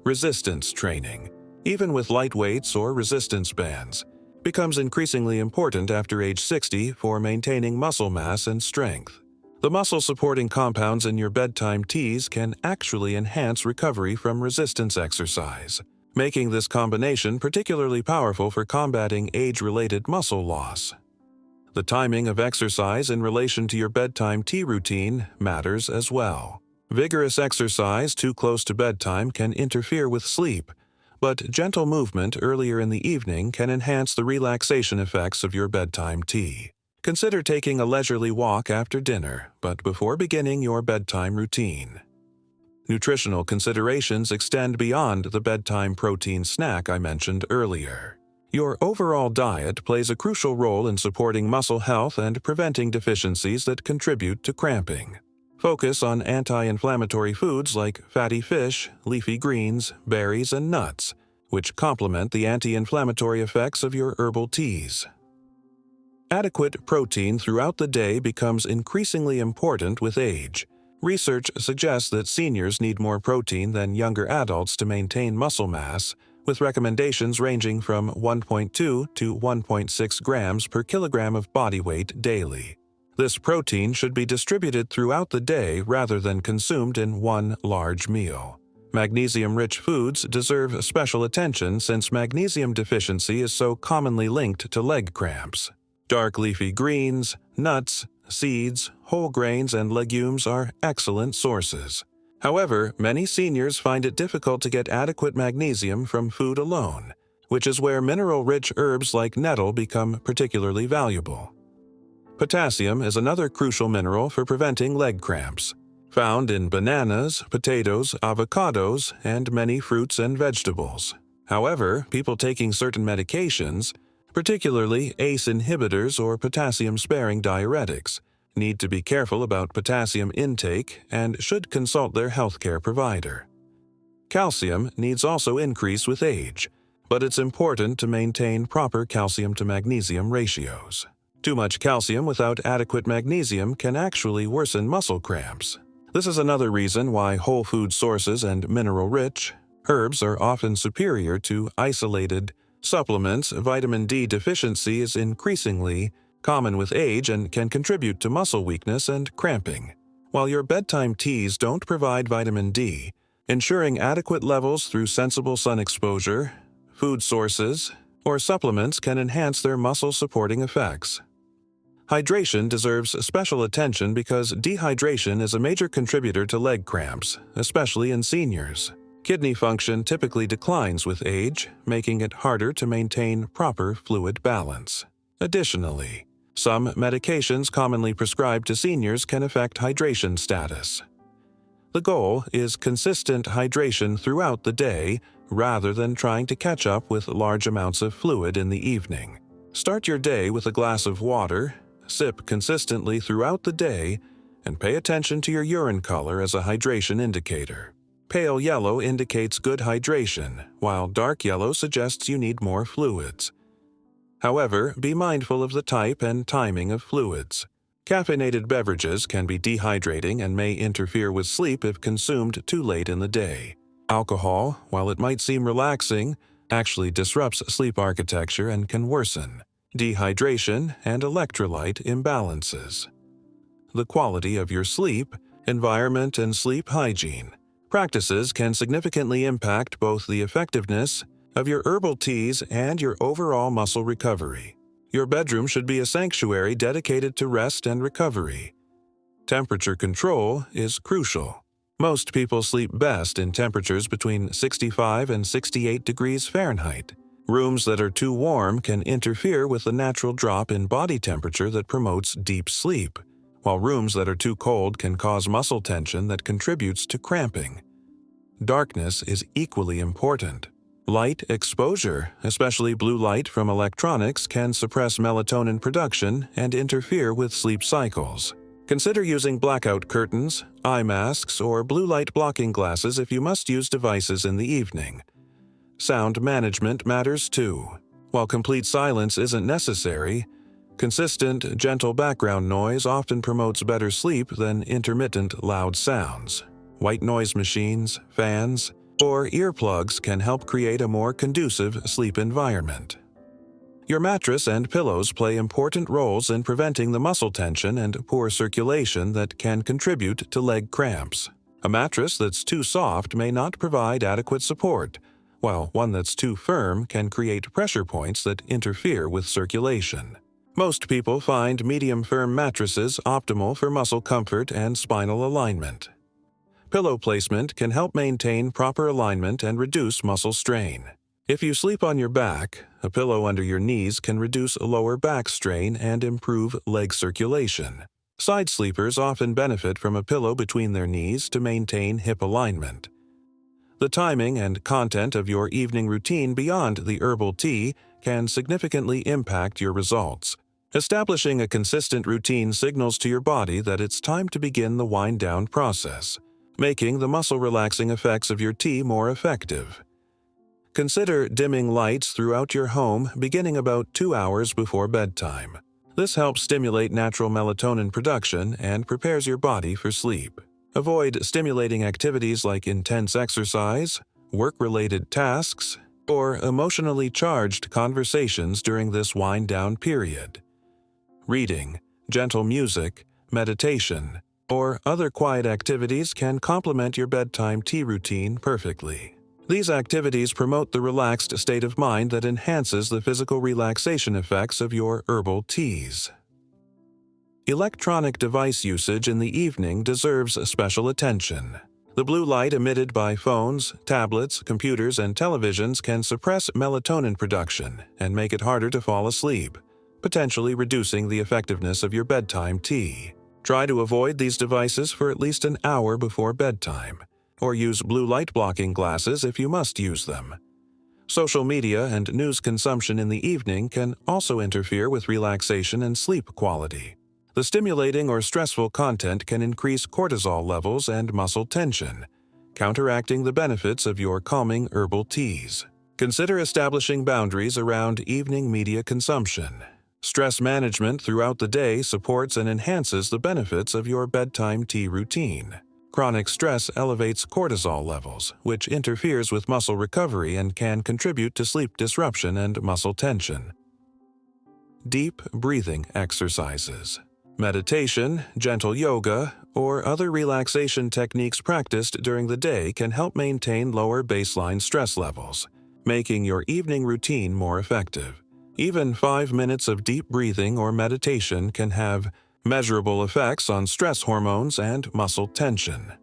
Resistance training, even with light weights or resistance bands, becomes increasingly important after age 60 for maintaining muscle mass and strength. The muscle-supporting compounds in your bedtime teas can actually enhance recovery from resistance exercise, making this combination particularly powerful for combating age-related muscle loss. The timing of exercise in relation to your bedtime tea routine matters as well. Vigorous exercise too close to bedtime can interfere with sleep, but gentle movement earlier in the evening can enhance the relaxation effects of your bedtime tea. Consider taking a leisurely walk after dinner, but before beginning your bedtime routine. Nutritional considerations extend beyond the bedtime protein snack I mentioned earlier. Your overall diet plays a crucial role in supporting muscle health and preventing deficiencies that contribute to cramping. Focus on anti-inflammatory foods like fatty fish, leafy greens, berries, and nuts, which complement the anti-inflammatory effects of your herbal teas. Adequate protein throughout the day becomes increasingly important with age. Research suggests that seniors need more protein than younger adults to maintain muscle mass, with recommendations ranging from 1.2 to 1.6 grams per kilogram of body weight daily. This protein should be distributed throughout the day rather than consumed in one large meal. Magnesium-rich foods deserve special attention since magnesium deficiency is so commonly linked to leg cramps. Dark leafy greens, nuts, seeds, whole grains, and legumes are excellent sources. However, many seniors find it difficult to get adequate magnesium from food alone, which is where mineral-rich herbs like nettle become particularly valuable. Potassium is another crucial mineral for preventing leg cramps. Found in bananas, potatoes, avocados, and many fruits and vegetables. However, people taking certain medications, particularly ACE inhibitors or potassium-sparing diuretics, need to be careful about potassium intake and should consult their healthcare provider. Calcium needs also increase with age, but it's important to maintain proper calcium to magnesium ratios. Too much calcium without adequate magnesium can actually worsen muscle cramps. This is another reason why whole food sources and mineral-rich herbs are often superior to isolated supplements. Vitamin D deficiency is increasingly common with age and can contribute to muscle weakness and cramping. While your bedtime teas don't provide vitamin D, ensuring adequate levels through sensible sun exposure, food sources, or supplements can enhance their muscle-supporting effects. Hydration deserves special attention because dehydration is a major contributor to leg cramps, especially in seniors. Kidney function typically declines with age, making it harder to maintain proper fluid balance. Additionally, some medications commonly prescribed to seniors can affect hydration status. The goal is consistent hydration throughout the day rather than trying to catch up with large amounts of fluid in the evening. Start your day with a glass of water, sip consistently throughout the day, and pay attention to your urine color as a hydration indicator. Pale yellow indicates good hydration, while dark yellow suggests you need more fluids. However, be mindful of the type and timing of fluids. Caffeinated beverages can be dehydrating and may interfere with sleep if consumed too late in the day. Alcohol, while it might seem relaxing, actually disrupts sleep architecture and can worsen dehydration and electrolyte imbalances. The quality of your sleep, environment, and sleep hygiene practices can significantly impact both the effectiveness of your herbal teas and your overall muscle recovery. Your bedroom should be a sanctuary dedicated to rest and recovery. Temperature control is crucial. Most people sleep best in temperatures between 65 and 68 degrees Fahrenheit. Rooms that are too warm can interfere with the natural drop in body temperature that promotes deep sleep, while rooms that are too cold can cause muscle tension that contributes to cramping. Darkness is equally important. Light exposure, especially blue light from electronics, can suppress melatonin production and interfere with sleep cycles. Consider using blackout curtains, eye masks, or blue light blocking glasses if you must use devices in the evening. Sound management matters too. While complete silence isn't necessary, consistent, gentle background noise often promotes better sleep than intermittent, loud sounds. White noise machines, fans, or earplugs can help create a more conducive sleep environment. Your mattress and pillows play important roles in preventing the muscle tension and poor circulation that can contribute to leg cramps. A mattress that's too soft may not provide adequate support, while one that's too firm can create pressure points that interfere with circulation. Most people find medium-firm mattresses optimal for muscle comfort and spinal alignment. Pillow placement can help maintain proper alignment and reduce muscle strain. If you sleep on your back, a pillow under your knees can reduce lower back strain and improve leg circulation. Side sleepers often benefit from a pillow between their knees to maintain hip alignment. The timing and content of your evening routine beyond the herbal tea can significantly impact your results. Establishing a consistent routine signals to your body that it's time to begin the wind-down process, making the muscle-relaxing effects of your tea more effective. Consider dimming lights throughout your home beginning about 2 hours before bedtime. This helps stimulate natural melatonin production and prepares your body for sleep. Avoid stimulating activities like intense exercise, work-related tasks, or emotionally charged conversations during this wind-down period. Reading, gentle music, meditation, or other quiet activities can complement your bedtime tea routine perfectly. These activities promote the relaxed state of mind that enhances the physical relaxation effects of your herbal teas. Electronic device usage in the evening deserves special attention. The blue light emitted by phones, tablets, computers, and televisions can suppress melatonin production and make it harder to fall asleep, potentially reducing the effectiveness of your bedtime tea. Try to avoid these devices for at least an hour before bedtime, or use blue light blocking glasses if you must use them. Social media and news consumption in the evening can also interfere with relaxation and sleep quality. The stimulating or stressful content can increase cortisol levels and muscle tension, counteracting the benefits of your calming herbal teas. Consider establishing boundaries around evening media consumption. Stress management throughout the day supports and enhances the benefits of your bedtime tea routine. Chronic stress elevates cortisol levels, which interferes with muscle recovery and can contribute to sleep disruption and muscle tension. Deep breathing exercises. Meditation, gentle yoga, or other relaxation techniques practiced during the day can help maintain lower baseline stress levels, making your evening routine more effective. Even 5 minutes of deep breathing or meditation can have measurable effects on stress hormones and muscle tension.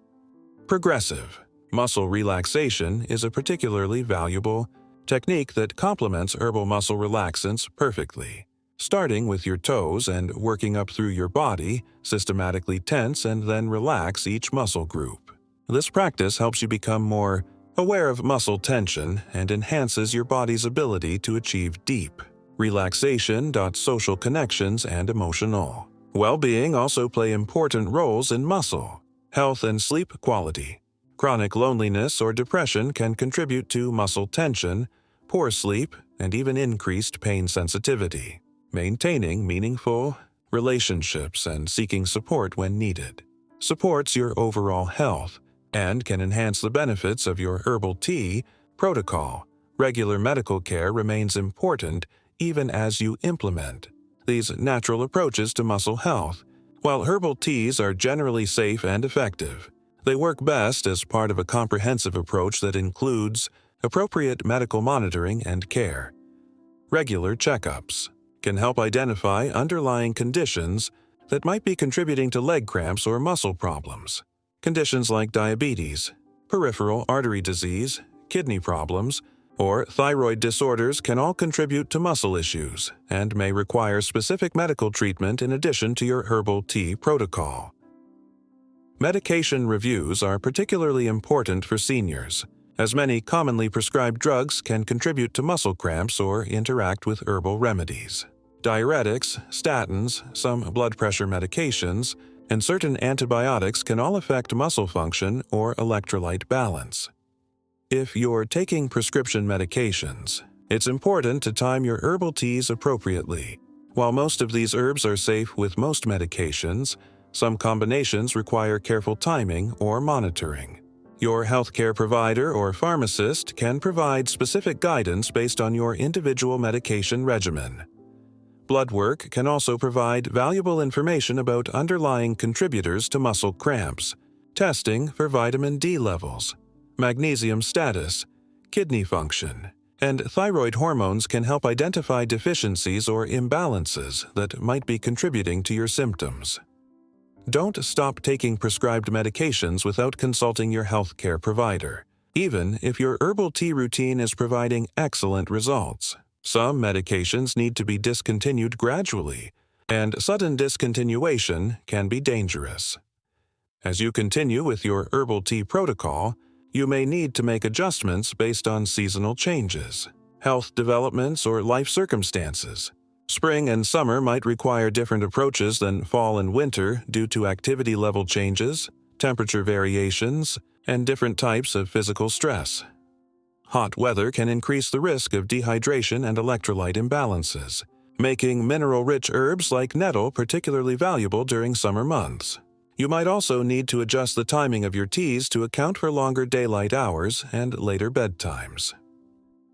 Progressive muscle relaxation is a particularly valuable technique that complements herbal muscle relaxants perfectly. Starting with your toes and working up through your body, systematically tense and then relax each muscle group. This practice helps you become more aware of muscle tension and enhances your body's ability to achieve deep relaxation. Social connections and emotional well-being also play important roles in muscle health and sleep quality. Chronic loneliness or depression can contribute to muscle tension, poor sleep, and even increased pain sensitivity. Maintaining meaningful relationships and seeking support when needed supports your overall health and can enhance the benefits of your herbal tea protocol. Regular medical care remains important even as you implement these natural approaches to muscle health. While herbal teas are generally safe and effective, they work best as part of a comprehensive approach that includes appropriate medical monitoring and care. Regular checkups can help identify underlying conditions that might be contributing to leg cramps or muscle problems. Conditions like diabetes, peripheral artery disease, kidney problems, or thyroid disorders can all contribute to muscle issues and may require specific medical treatment in addition to your herbal tea protocol. Medication reviews are particularly important for seniors, as many commonly prescribed drugs can contribute to muscle cramps or interact with herbal remedies. Diuretics, statins, some blood pressure medications, and certain antibiotics can all affect muscle function or electrolyte balance. If you're taking prescription medications, it's important to time your herbal teas appropriately. While most of these herbs are safe with most medications, some combinations require careful timing or monitoring. Your healthcare provider or pharmacist can provide specific guidance based on your individual medication regimen. Blood work can also provide valuable information about underlying contributors to muscle cramps, testing for vitamin D levels, magnesium status, kidney function, and thyroid hormones can help identify deficiencies or imbalances that might be contributing to your symptoms. Don't stop taking prescribed medications without consulting your healthcare provider, even if your herbal tea routine is providing excellent results. Some medications need to be discontinued gradually, and sudden discontinuation can be dangerous. As you continue with your herbal tea protocol, you may need to make adjustments based on seasonal changes, health developments, or life circumstances. Spring and summer might require different approaches than fall and winter due to activity level changes, temperature variations, and different types of physical stress. Hot weather can increase the risk of dehydration and electrolyte imbalances, making mineral-rich herbs like nettle particularly valuable during summer months. You might also need to adjust the timing of your teas to account for longer daylight hours and later bedtimes.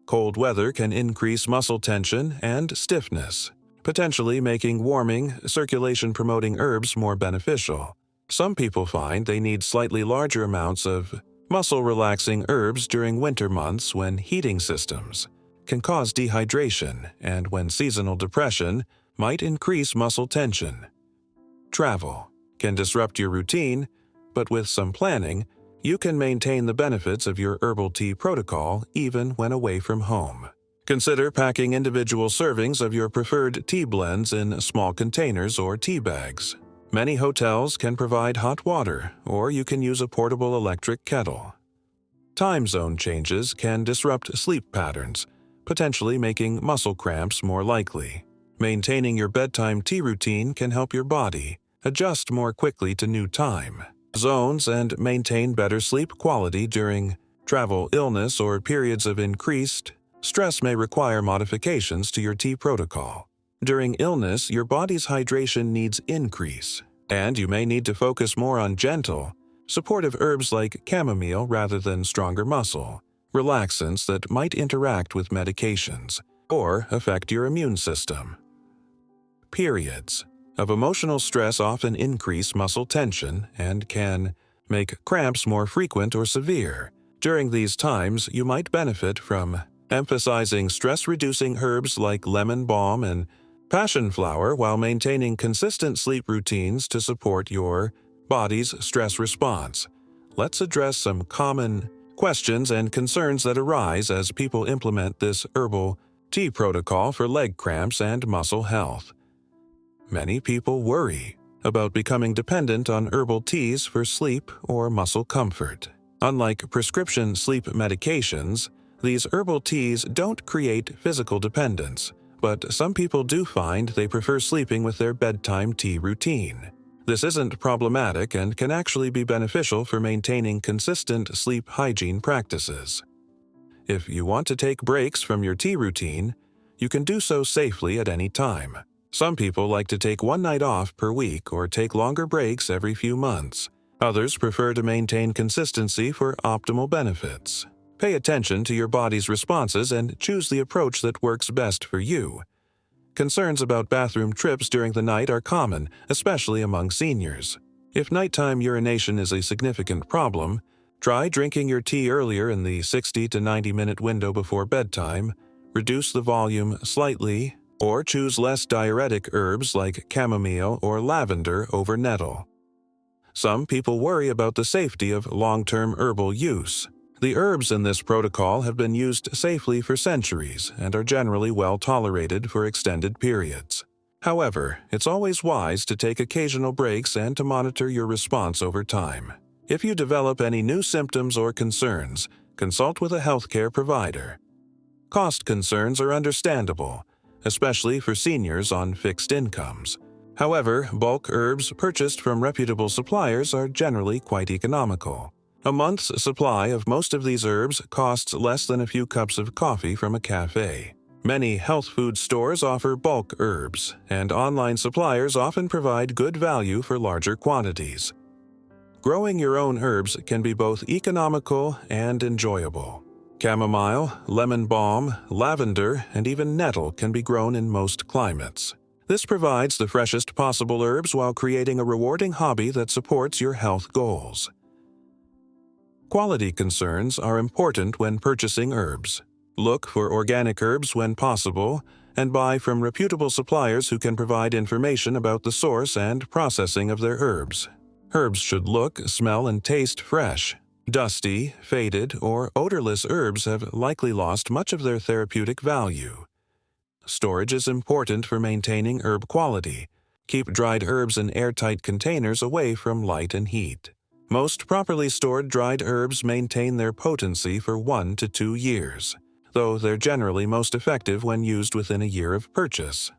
Cold weather can increase muscle tension and stiffness, potentially making warming, circulation-promoting herbs more beneficial. Some people find they need slightly larger amounts of muscle-relaxing herbs during winter months when heating systems can cause dehydration and when seasonal depression might increase muscle tension. Travel can disrupt your routine, but with some planning, you can maintain the benefits of your herbal tea protocol even when away from home. Consider packing individual servings of your preferred tea blends in small containers or tea bags. Many hotels can provide hot water, or you can use a portable electric kettle. Time zone changes can disrupt sleep patterns, potentially making muscle cramps more likely. Maintaining your bedtime tea routine can help your body adjust more quickly to new time zones and maintain better sleep quality during travel, illness, or periods of increased stress may require modifications to your tea protocol. During illness, your body's hydration needs increase, and you may need to focus more on gentle, supportive herbs like chamomile rather than stronger muscle relaxants that might interact with medications or affect your immune system. Periods of emotional stress often increase muscle tension and can make cramps more frequent or severe. During these times, you might benefit from emphasizing stress-reducing herbs like lemon balm and passionflower while maintaining consistent sleep routines to support your body's stress response. Let's address some common questions and concerns that arise as people implement this herbal tea protocol for leg cramps and muscle health. Many people worry about becoming dependent on herbal teas for sleep or muscle comfort. Unlike prescription sleep medications, these herbal teas don't create physical dependence, but some people do find they prefer sleeping with their bedtime tea routine. This isn't problematic and can actually be beneficial for maintaining consistent sleep hygiene practices. If you want to take breaks from your tea routine, you can do so safely at any time. Some people like to take one night off per week or take longer breaks every few months. Others prefer to maintain consistency for optimal benefits. Pay attention to your body's responses and choose the approach that works best for you. Concerns about bathroom trips during the night are common, especially among seniors. If nighttime urination is a significant problem, try drinking your tea earlier in the 60 to 90-minute window before bedtime, reduce the volume slightly, or choose less diuretic herbs like chamomile or lavender over nettle. Some people worry about the safety of long-term herbal use. The herbs in this protocol have been used safely for centuries and are generally well tolerated for extended periods. However, it's always wise to take occasional breaks and to monitor your response over time. If you develop any new symptoms or concerns, consult with a healthcare provider. Cost concerns are understandable, especially for seniors on fixed incomes. However, bulk herbs purchased from reputable suppliers are generally quite economical. A month's supply of most of these herbs costs less than a few cups of coffee from a cafe. Many health food stores offer bulk herbs, and online suppliers often provide good value for larger quantities. Growing your own herbs can be both economical and enjoyable. Chamomile, lemon balm, lavender, and even nettle can be grown in most climates. This provides the freshest possible herbs while creating a rewarding hobby that supports your health goals. Quality concerns are important when purchasing herbs. Look for organic herbs when possible, and buy from reputable suppliers who can provide information about the source and processing of their herbs. Herbs should look, smell, and taste fresh. Dusty, faded, or odorless herbs have likely lost much of their therapeutic value. Storage is important for maintaining herb quality. Keep dried herbs in airtight containers away from light and heat. Most properly stored dried herbs maintain their potency for 1 to 2 years, though they're generally most effective when used within a year of purchase.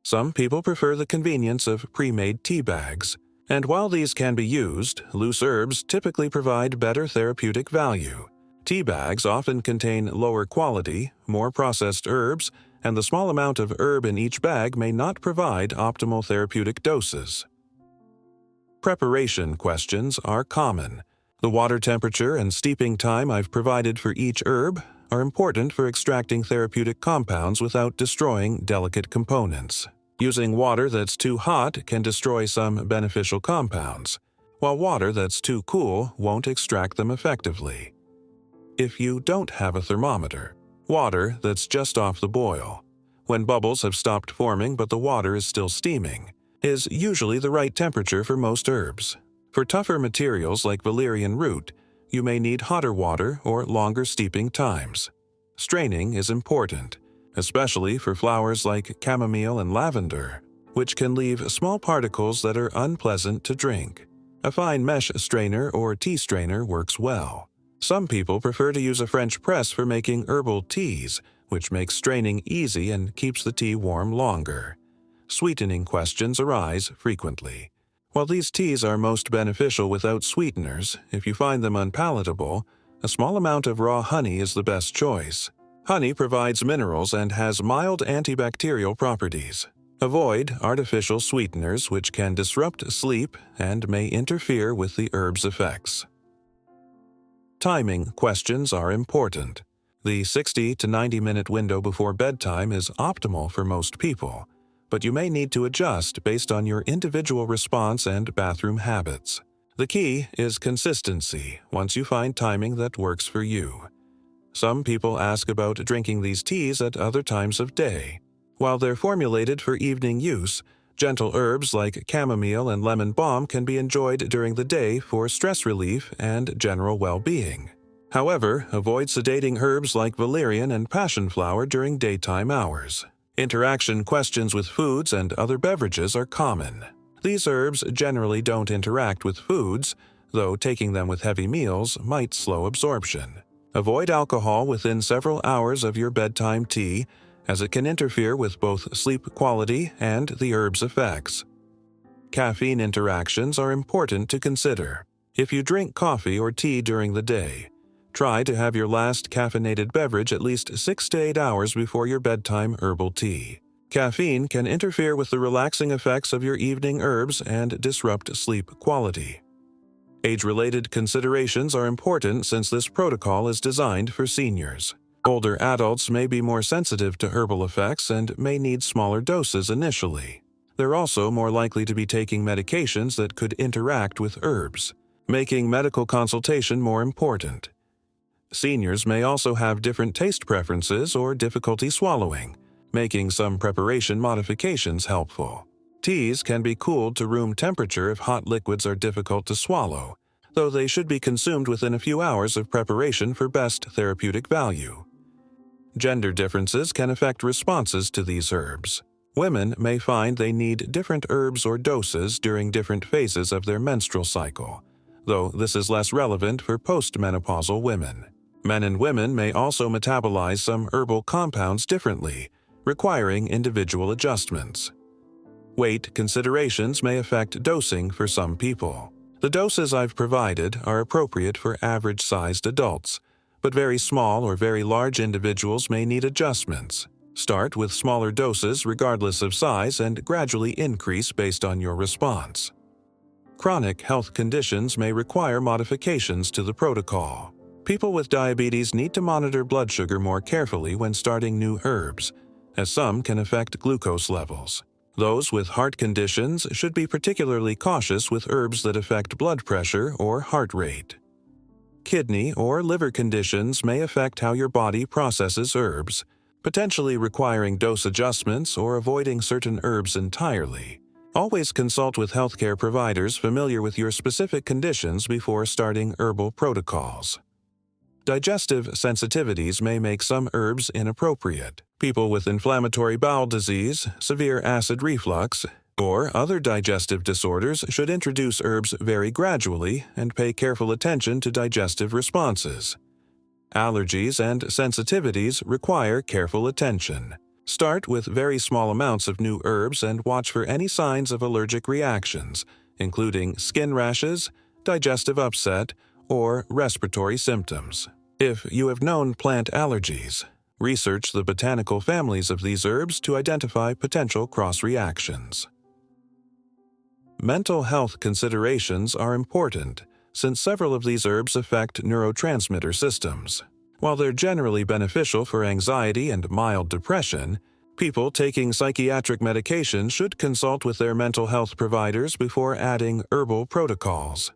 Some people prefer the convenience of pre-made tea bags, and while these can be used, loose herbs typically provide better therapeutic value. Tea bags often contain lower quality, more processed herbs, and the small amount of herb in each bag may not provide optimal therapeutic doses. Preparation questions are common. The water temperature and steeping time I've provided for each herb are important for extracting therapeutic compounds without destroying delicate components. Using water that's too hot can destroy some beneficial compounds, while water that's too cool won't extract them effectively. If you don't have a thermometer, water that's just off the boil, when bubbles have stopped forming but the water is still steaming, is usually the right temperature for most herbs. For tougher materials like Valerian Root, you may need hotter water or longer steeping times. Straining is important, especially for flowers like chamomile and lavender, which can leave small particles that are unpleasant to drink. A fine mesh strainer or tea strainer works well. Some people prefer to use a French press for making herbal teas, which makes straining easy and keeps the tea warm longer. Sweetening questions arise frequently. While these teas are most beneficial without sweeteners, if you find them unpalatable, a small amount of raw honey is the best choice. Honey provides minerals and has mild antibacterial properties. Avoid artificial sweeteners which can disrupt sleep and may interfere with the herb's effects. Timing questions are important. The 60 to 90-minute window before bedtime is optimal for most people, but you may need to adjust based on your individual response and bathroom habits. The key is consistency once you find timing that works for you. Some people ask about drinking these teas at other times of day. While they're formulated for evening use, gentle herbs like chamomile and lemon balm can be enjoyed during the day for stress relief and general well-being. However, avoid sedating herbs like valerian and passionflower during daytime hours. Interaction questions with foods and other beverages are common. These herbs generally don't interact with foods, though taking them with heavy meals might slow absorption. Avoid alcohol within several hours of your bedtime tea, as it can interfere with both sleep quality and the herb's effects. Caffeine interactions are important to consider. If you drink coffee or tea during the day, try to have your last caffeinated beverage at least 6 to 8 hours before your bedtime herbal tea. Caffeine can interfere with the relaxing effects of your evening herbs and disrupt sleep quality. Age-related considerations are important since this protocol is designed for seniors. Older adults may be more sensitive to herbal effects and may need smaller doses initially. They're also more likely to be taking medications that could interact with herbs, making medical consultation more important. Seniors may also have different taste preferences or difficulty swallowing, making some preparation modifications helpful. Teas can be cooled to room temperature if hot liquids are difficult to swallow, though they should be consumed within a few hours of preparation for best therapeutic value. Gender differences can affect responses to these herbs. Women may find they need different herbs or doses during different phases of their menstrual cycle, though this is less relevant for postmenopausal women. Men and women may also metabolize some herbal compounds differently, requiring individual adjustments. Weight considerations may affect dosing for some people. The doses I've provided are appropriate for average-sized adults, but very small or very large individuals may need adjustments. Start with smaller doses regardless of size and gradually increase based on your response. Chronic health conditions may require modifications to the protocol. People with diabetes need to monitor blood sugar more carefully when starting new herbs, as some can affect glucose levels. Those with heart conditions should be particularly cautious with herbs that affect blood pressure or heart rate. kidney or liver conditions may affect how your body processes herbs, potentially requiring dose adjustments or avoiding certain herbs entirely. Always consult with healthcare providers familiar with your specific conditions before starting herbal protocols. Digestive sensitivities may make some herbs inappropriate. People with inflammatory bowel disease, severe acid reflux, or other digestive disorders should introduce herbs very gradually and pay careful attention to digestive responses. Allergies and sensitivities require careful attention. Start with very small amounts of new herbs and watch for any signs of allergic reactions, including skin rashes, digestive upset, or respiratory symptoms. If you have known plant allergies, research the botanical families of these herbs to identify potential cross-reactions. Mental health considerations are important, since several of these herbs affect neurotransmitter systems. While they're generally beneficial for anxiety and mild depression, people taking psychiatric medication should consult with their mental health providers before adding herbal protocols.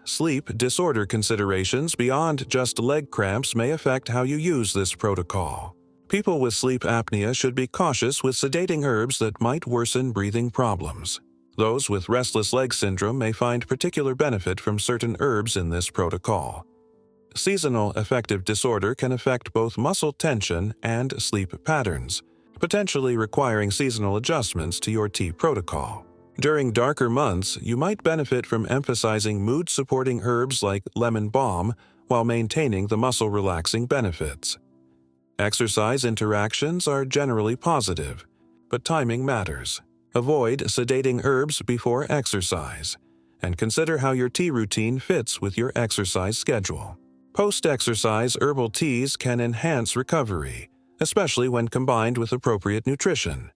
Sleep disorder considerations beyond just leg cramps may affect how you use this protocol. People with sleep apnea should be cautious with sedating herbs that might worsen breathing problems. Those with restless leg syndrome may find particular benefit from certain herbs in this protocol. Seasonal affective disorder can affect both muscle tension and sleep patterns, potentially requiring seasonal adjustments to your tea protocol. During darker months, you might benefit from emphasizing mood-supporting herbs like lemon balm while maintaining the muscle-relaxing benefits. Exercise interactions are generally positive, but timing matters. Avoid sedating herbs before exercise, and consider how your tea routine fits with your exercise schedule. Post-exercise herbal teas can enhance recovery, especially when combined with appropriate nutrition.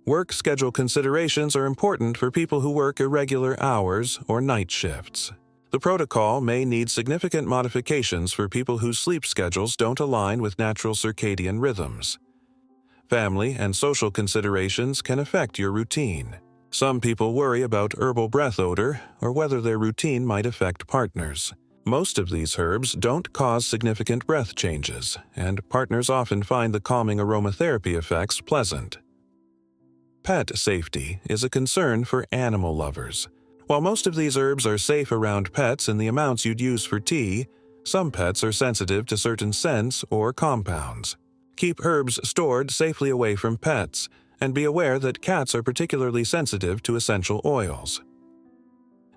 Work schedule considerations are important for people who work irregular hours or night shifts. The protocol may need significant modifications for people whose sleep schedules don't align with natural circadian rhythms. Family and social considerations can affect your routine. Some people worry about herbal breath odor or whether their routine might affect partners. Most of these herbs don't cause significant breath changes, and partners often find the calming aromatherapy effects pleasant. Pet safety is a concern for animal lovers. While most of these herbs are safe around pets in the amounts you'd use for tea, some pets are sensitive to certain scents or compounds. Keep herbs stored safely away from pets, and be aware that cats are particularly sensitive to essential oils.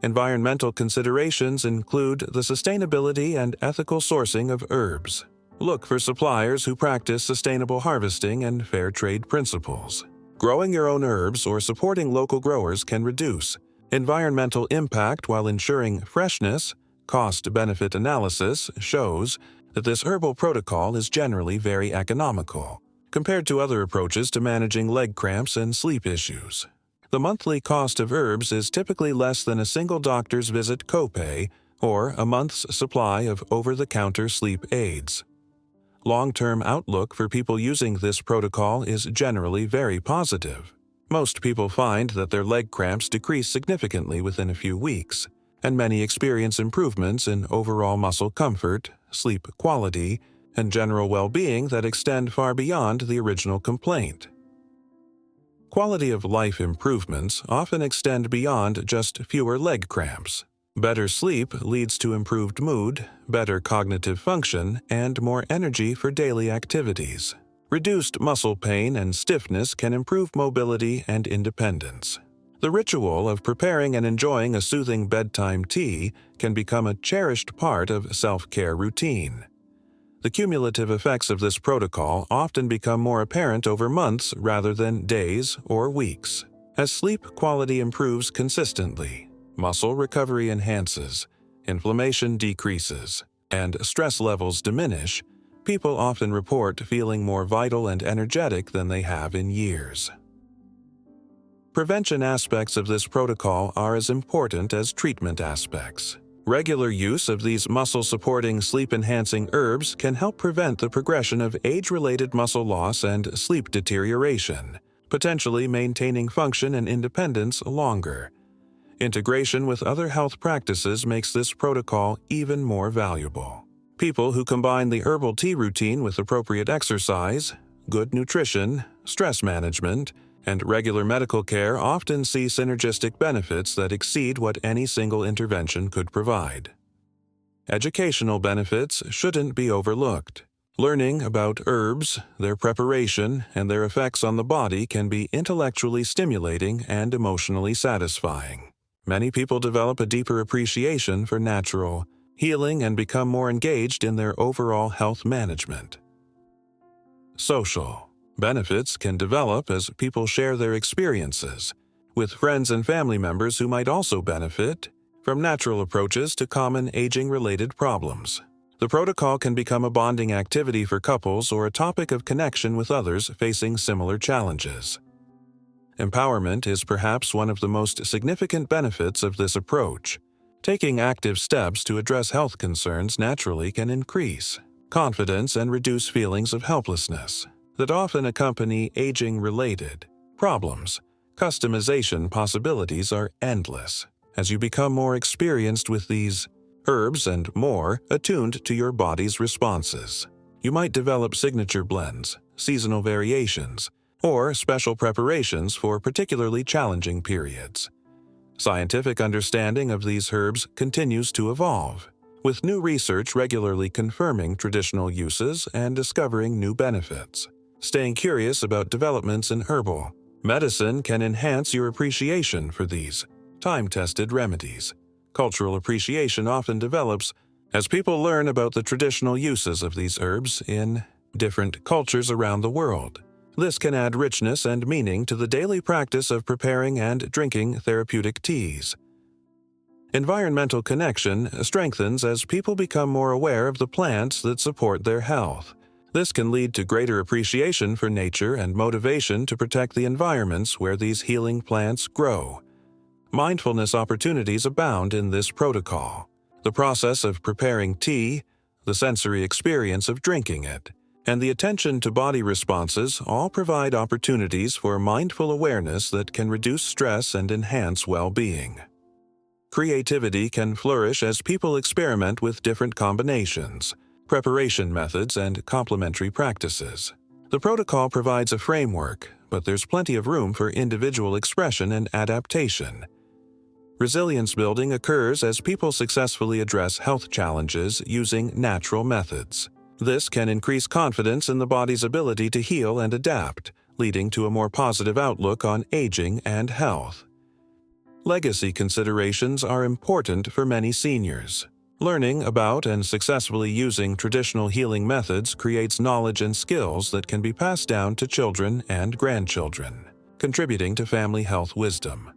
Environmental considerations include the sustainability and ethical sourcing of herbs. Look for suppliers who practice sustainable harvesting and fair trade principles. Growing your own herbs or supporting local growers can reduce environmental impact while ensuring freshness. Cost-benefit analysis shows that this herbal protocol is generally very economical compared to other approaches to managing leg cramps and sleep issues. The monthly cost of herbs is typically less than a single doctor's visit copay or a month's supply of over-the-counter sleep aids. Long-term outlook for people using this protocol is generally very positive. Most people find that their leg cramps decrease significantly within a few weeks, and many experience improvements in overall muscle comfort, sleep quality, and general well-being that extend far beyond the original complaint. Quality of life improvements often extend beyond just fewer leg cramps. Better sleep leads to improved mood, better cognitive function, and more energy for daily activities. Reduced muscle pain and stiffness can improve mobility and independence. The ritual of preparing and enjoying a soothing bedtime tea can become a cherished part of self-care routine. The cumulative effects of this protocol often become more apparent over months rather than days or weeks. As sleep quality improves consistently, muscle recovery enhances, inflammation decreases, and stress levels diminish, people often report feeling more vital and energetic than they have in years. Prevention aspects of this protocol are as important as treatment aspects. Regular use of these muscle-supporting, sleep-enhancing herbs can help prevent the progression of age-related muscle loss and sleep deterioration, potentially maintaining function and independence longer. Integration with other health practices makes this protocol even more valuable. People who combine the herbal tea routine with appropriate exercise, good nutrition, stress management, and regular medical care often see synergistic benefits that exceed what any single intervention could provide. Educational benefits shouldn't be overlooked. Learning about herbs, their preparation, and their effects on the body can be intellectually stimulating and emotionally satisfying. Many people develop a deeper appreciation for natural healing and become more engaged in their overall health management. Social benefits can develop as people share their experiences with friends and family members who might also benefit from natural approaches to common aging-related problems. The protocol can become a bonding activity for couples or a topic of connection with others facing similar challenges. Empowerment is perhaps one of the most significant benefits of this approach. Taking active steps to address health concerns naturally can increase confidence and reduce feelings of helplessness that often accompany aging-related problems. Customization possibilities are endless as you become more experienced with these herbs and more attuned to your body's responses. You might develop signature blends, seasonal variations, or special preparations for particularly challenging periods. Scientific understanding of these herbs continues to evolve, with new research regularly confirming traditional uses and discovering new benefits. Staying curious about developments in herbal medicine can enhance your appreciation for these time-tested remedies. Cultural appreciation often develops as people learn about the traditional uses of these herbs in different cultures around the world. This can add richness and meaning to the daily practice of preparing and drinking therapeutic teas. Environmental connection strengthens as people become more aware of the plants that support their health. This can lead to greater appreciation for nature and motivation to protect the environments where these healing plants grow. Mindfulness opportunities abound in this protocol. The process of preparing tea, the sensory experience of drinking it, and the attention to body responses all provide opportunities for mindful awareness that can reduce stress and enhance well-being. Creativity can flourish as people experiment with different combinations, preparation methods, and complementary practices. The protocol provides a framework, but there's plenty of room for individual expression and adaptation. Resilience building occurs as people successfully address health challenges using natural methods. This can increase confidence in the body's ability to heal and adapt, leading to a more positive outlook on aging and health. Legacy considerations are important for many seniors. Learning about and successfully using traditional healing methods creates knowledge and skills that can be passed down to children and grandchildren, contributing to family health wisdom.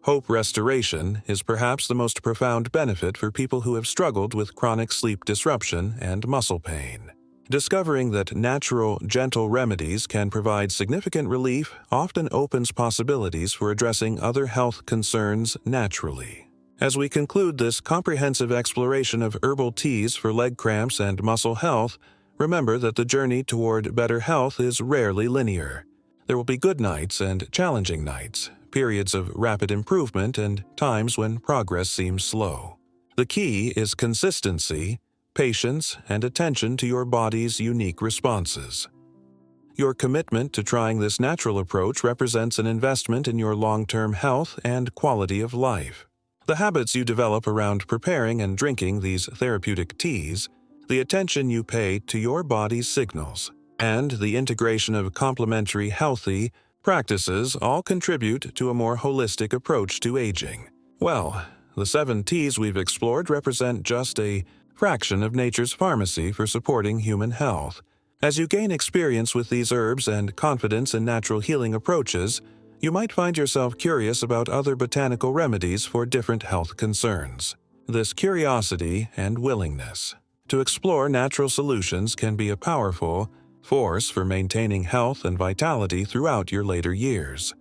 Hope restoration is perhaps the most profound benefit for people who have struggled with chronic sleep disruption and muscle pain. Discovering that natural, gentle remedies can provide significant relief often opens possibilities for addressing other health concerns naturally. As we conclude this comprehensive exploration of herbal teas for leg cramps and muscle health, remember that the journey toward better health is rarely linear. There will be good nights and challenging nights, periods of rapid improvement, and times when progress seems slow. The key is consistency, patience, and attention to your body's unique responses. Your commitment to trying this natural approach represents an investment in your long-term health and quality of life. The habits you develop around preparing and drinking these therapeutic teas, the attention you pay to your body's signals, and the integration of complementary healthy practices all contribute to a more holistic approach to aging. Well, the 7 teas we've explored represent just a fraction of nature's pharmacy for supporting human health. As you gain experience with these herbs and confidence in natural healing approaches, you might find yourself curious about other botanical remedies for different health concerns. This curiosity and willingness to explore natural solutions can be a powerful force for maintaining health and vitality throughout your later years.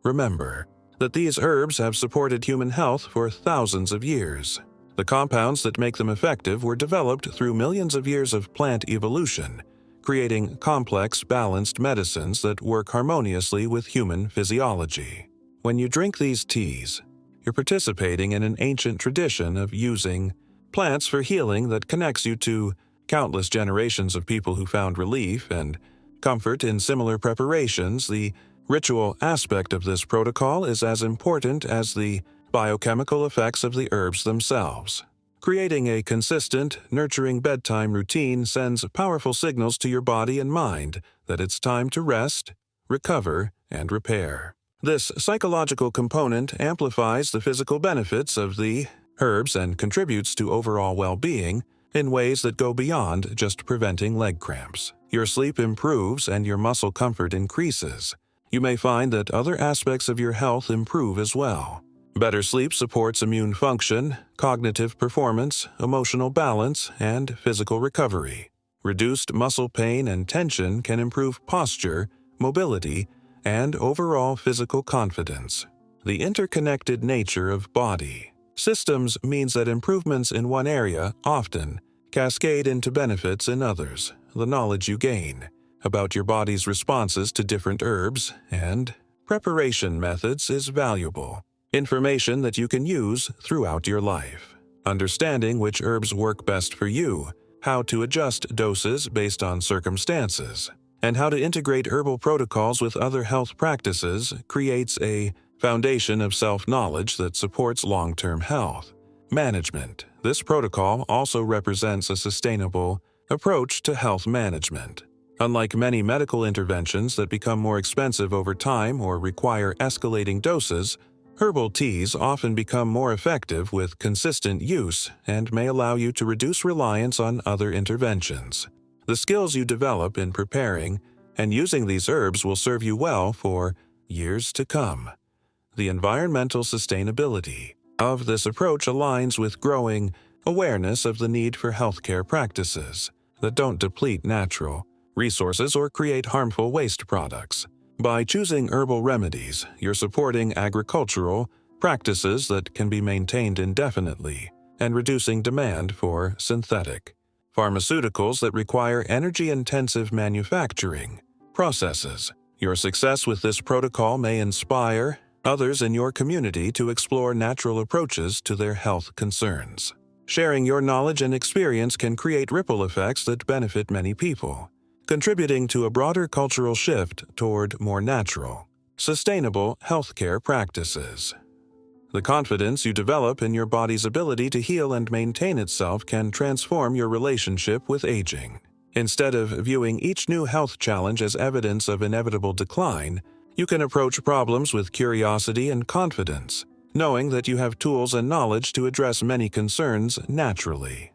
Remember that these herbs have supported human health for thousands of years. The compounds that make them effective were developed through millions of years of plant evolution, creating complex, balanced medicines that work harmoniously with human physiology. When you drink these teas, You're participating in an ancient tradition of using plants for healing that connects you to countless generations of people who found relief and comfort in similar preparations. The ritual aspect of this protocol is as important as the biochemical effects of the herbs themselves. Creating a consistent, nurturing bedtime routine sends powerful signals to your body and mind that it's time to rest, recover, and repair. This psychological component amplifies the physical benefits of the herbs and contributes to overall well-being in ways that go beyond just preventing leg cramps. Your sleep improves and your muscle comfort increases. You may find that other aspects of your health improve as well. Better sleep supports immune function, cognitive performance, emotional balance, and physical recovery. Reduced muscle pain and tension can improve posture, mobility, and overall physical confidence. The interconnected nature of body systems means that improvements in one area often cascade into benefits in others. The knowledge you gain about your body's responses to different herbs and preparation methods is valuable information that you can use throughout your life. Understanding which herbs work best for you, how to adjust doses based on circumstances, and how to integrate herbal protocols with other health practices creates a foundation of self-knowledge that supports long-term health management. This protocol also represents a sustainable approach to health management. Unlike many medical interventions that become more expensive over time or require escalating doses, herbal teas often become more effective with consistent use and may allow you to reduce reliance on other interventions. The skills you develop in preparing and using these herbs will serve you well for years to come. The environmental sustainability of this approach aligns with growing awareness of the need for healthcare practices that don't deplete natural resources or create harmful waste products. By choosing herbal remedies, you're supporting agricultural practices that can be maintained indefinitely and reducing demand for synthetic pharmaceuticals that require energy-intensive manufacturing processes. Your success with this protocol may inspire others in your community to explore natural approaches to their health concerns. Sharing your knowledge and experience can create ripple effects that benefit many people, contributing to a broader cultural shift toward more natural, sustainable healthcare practices. The confidence you develop in your body's ability to heal and maintain itself can transform your relationship with aging. Instead of viewing each new health challenge as evidence of inevitable decline, you can approach problems with curiosity and confidence, knowing that you have tools and knowledge to address many concerns naturally.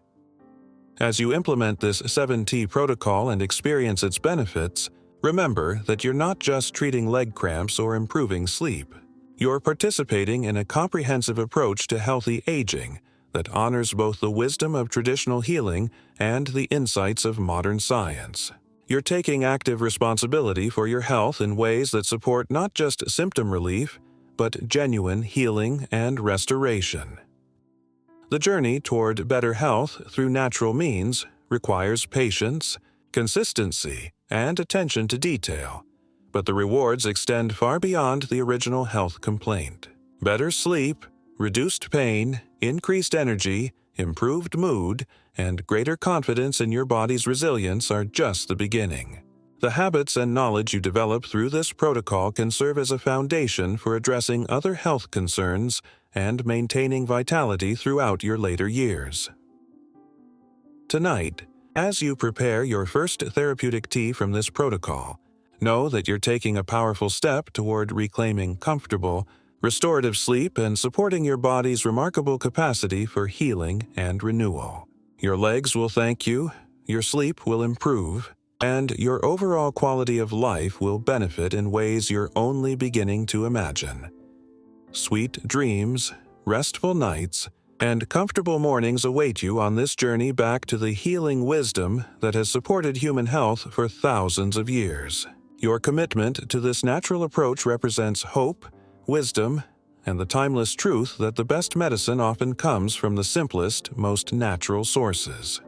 As you implement this 7T protocol and experience its benefits, remember that you're not just treating leg cramps or improving sleep. You're participating in a comprehensive approach to healthy aging that honors both the wisdom of traditional healing and the insights of modern science. You're taking active responsibility for your health in ways that support not just symptom relief, but genuine healing and restoration. The journey toward better health through natural means requires patience, consistency, and attention to detail, but the rewards extend far beyond the original health complaint. Better sleep, reduced pain, increased energy, improved mood, and greater confidence in your body's resilience are just the beginning. The habits and knowledge you develop through this protocol can serve as a foundation for addressing other health concerns and maintaining vitality throughout your later years. Tonight, as you prepare your first therapeutic tea from this protocol, know that you're taking a powerful step toward reclaiming comfortable, restorative sleep and supporting your body's remarkable capacity for healing and renewal. Your legs will thank you, your sleep will improve, and your overall quality of life will benefit in ways you're only beginning to imagine. Sweet dreams, restful nights, and comfortable mornings await you on this journey back to the healing wisdom that has supported human health for thousands of years. Your commitment to this natural approach represents hope, wisdom, and the timeless truth that the best medicine often comes from the simplest, most natural sources.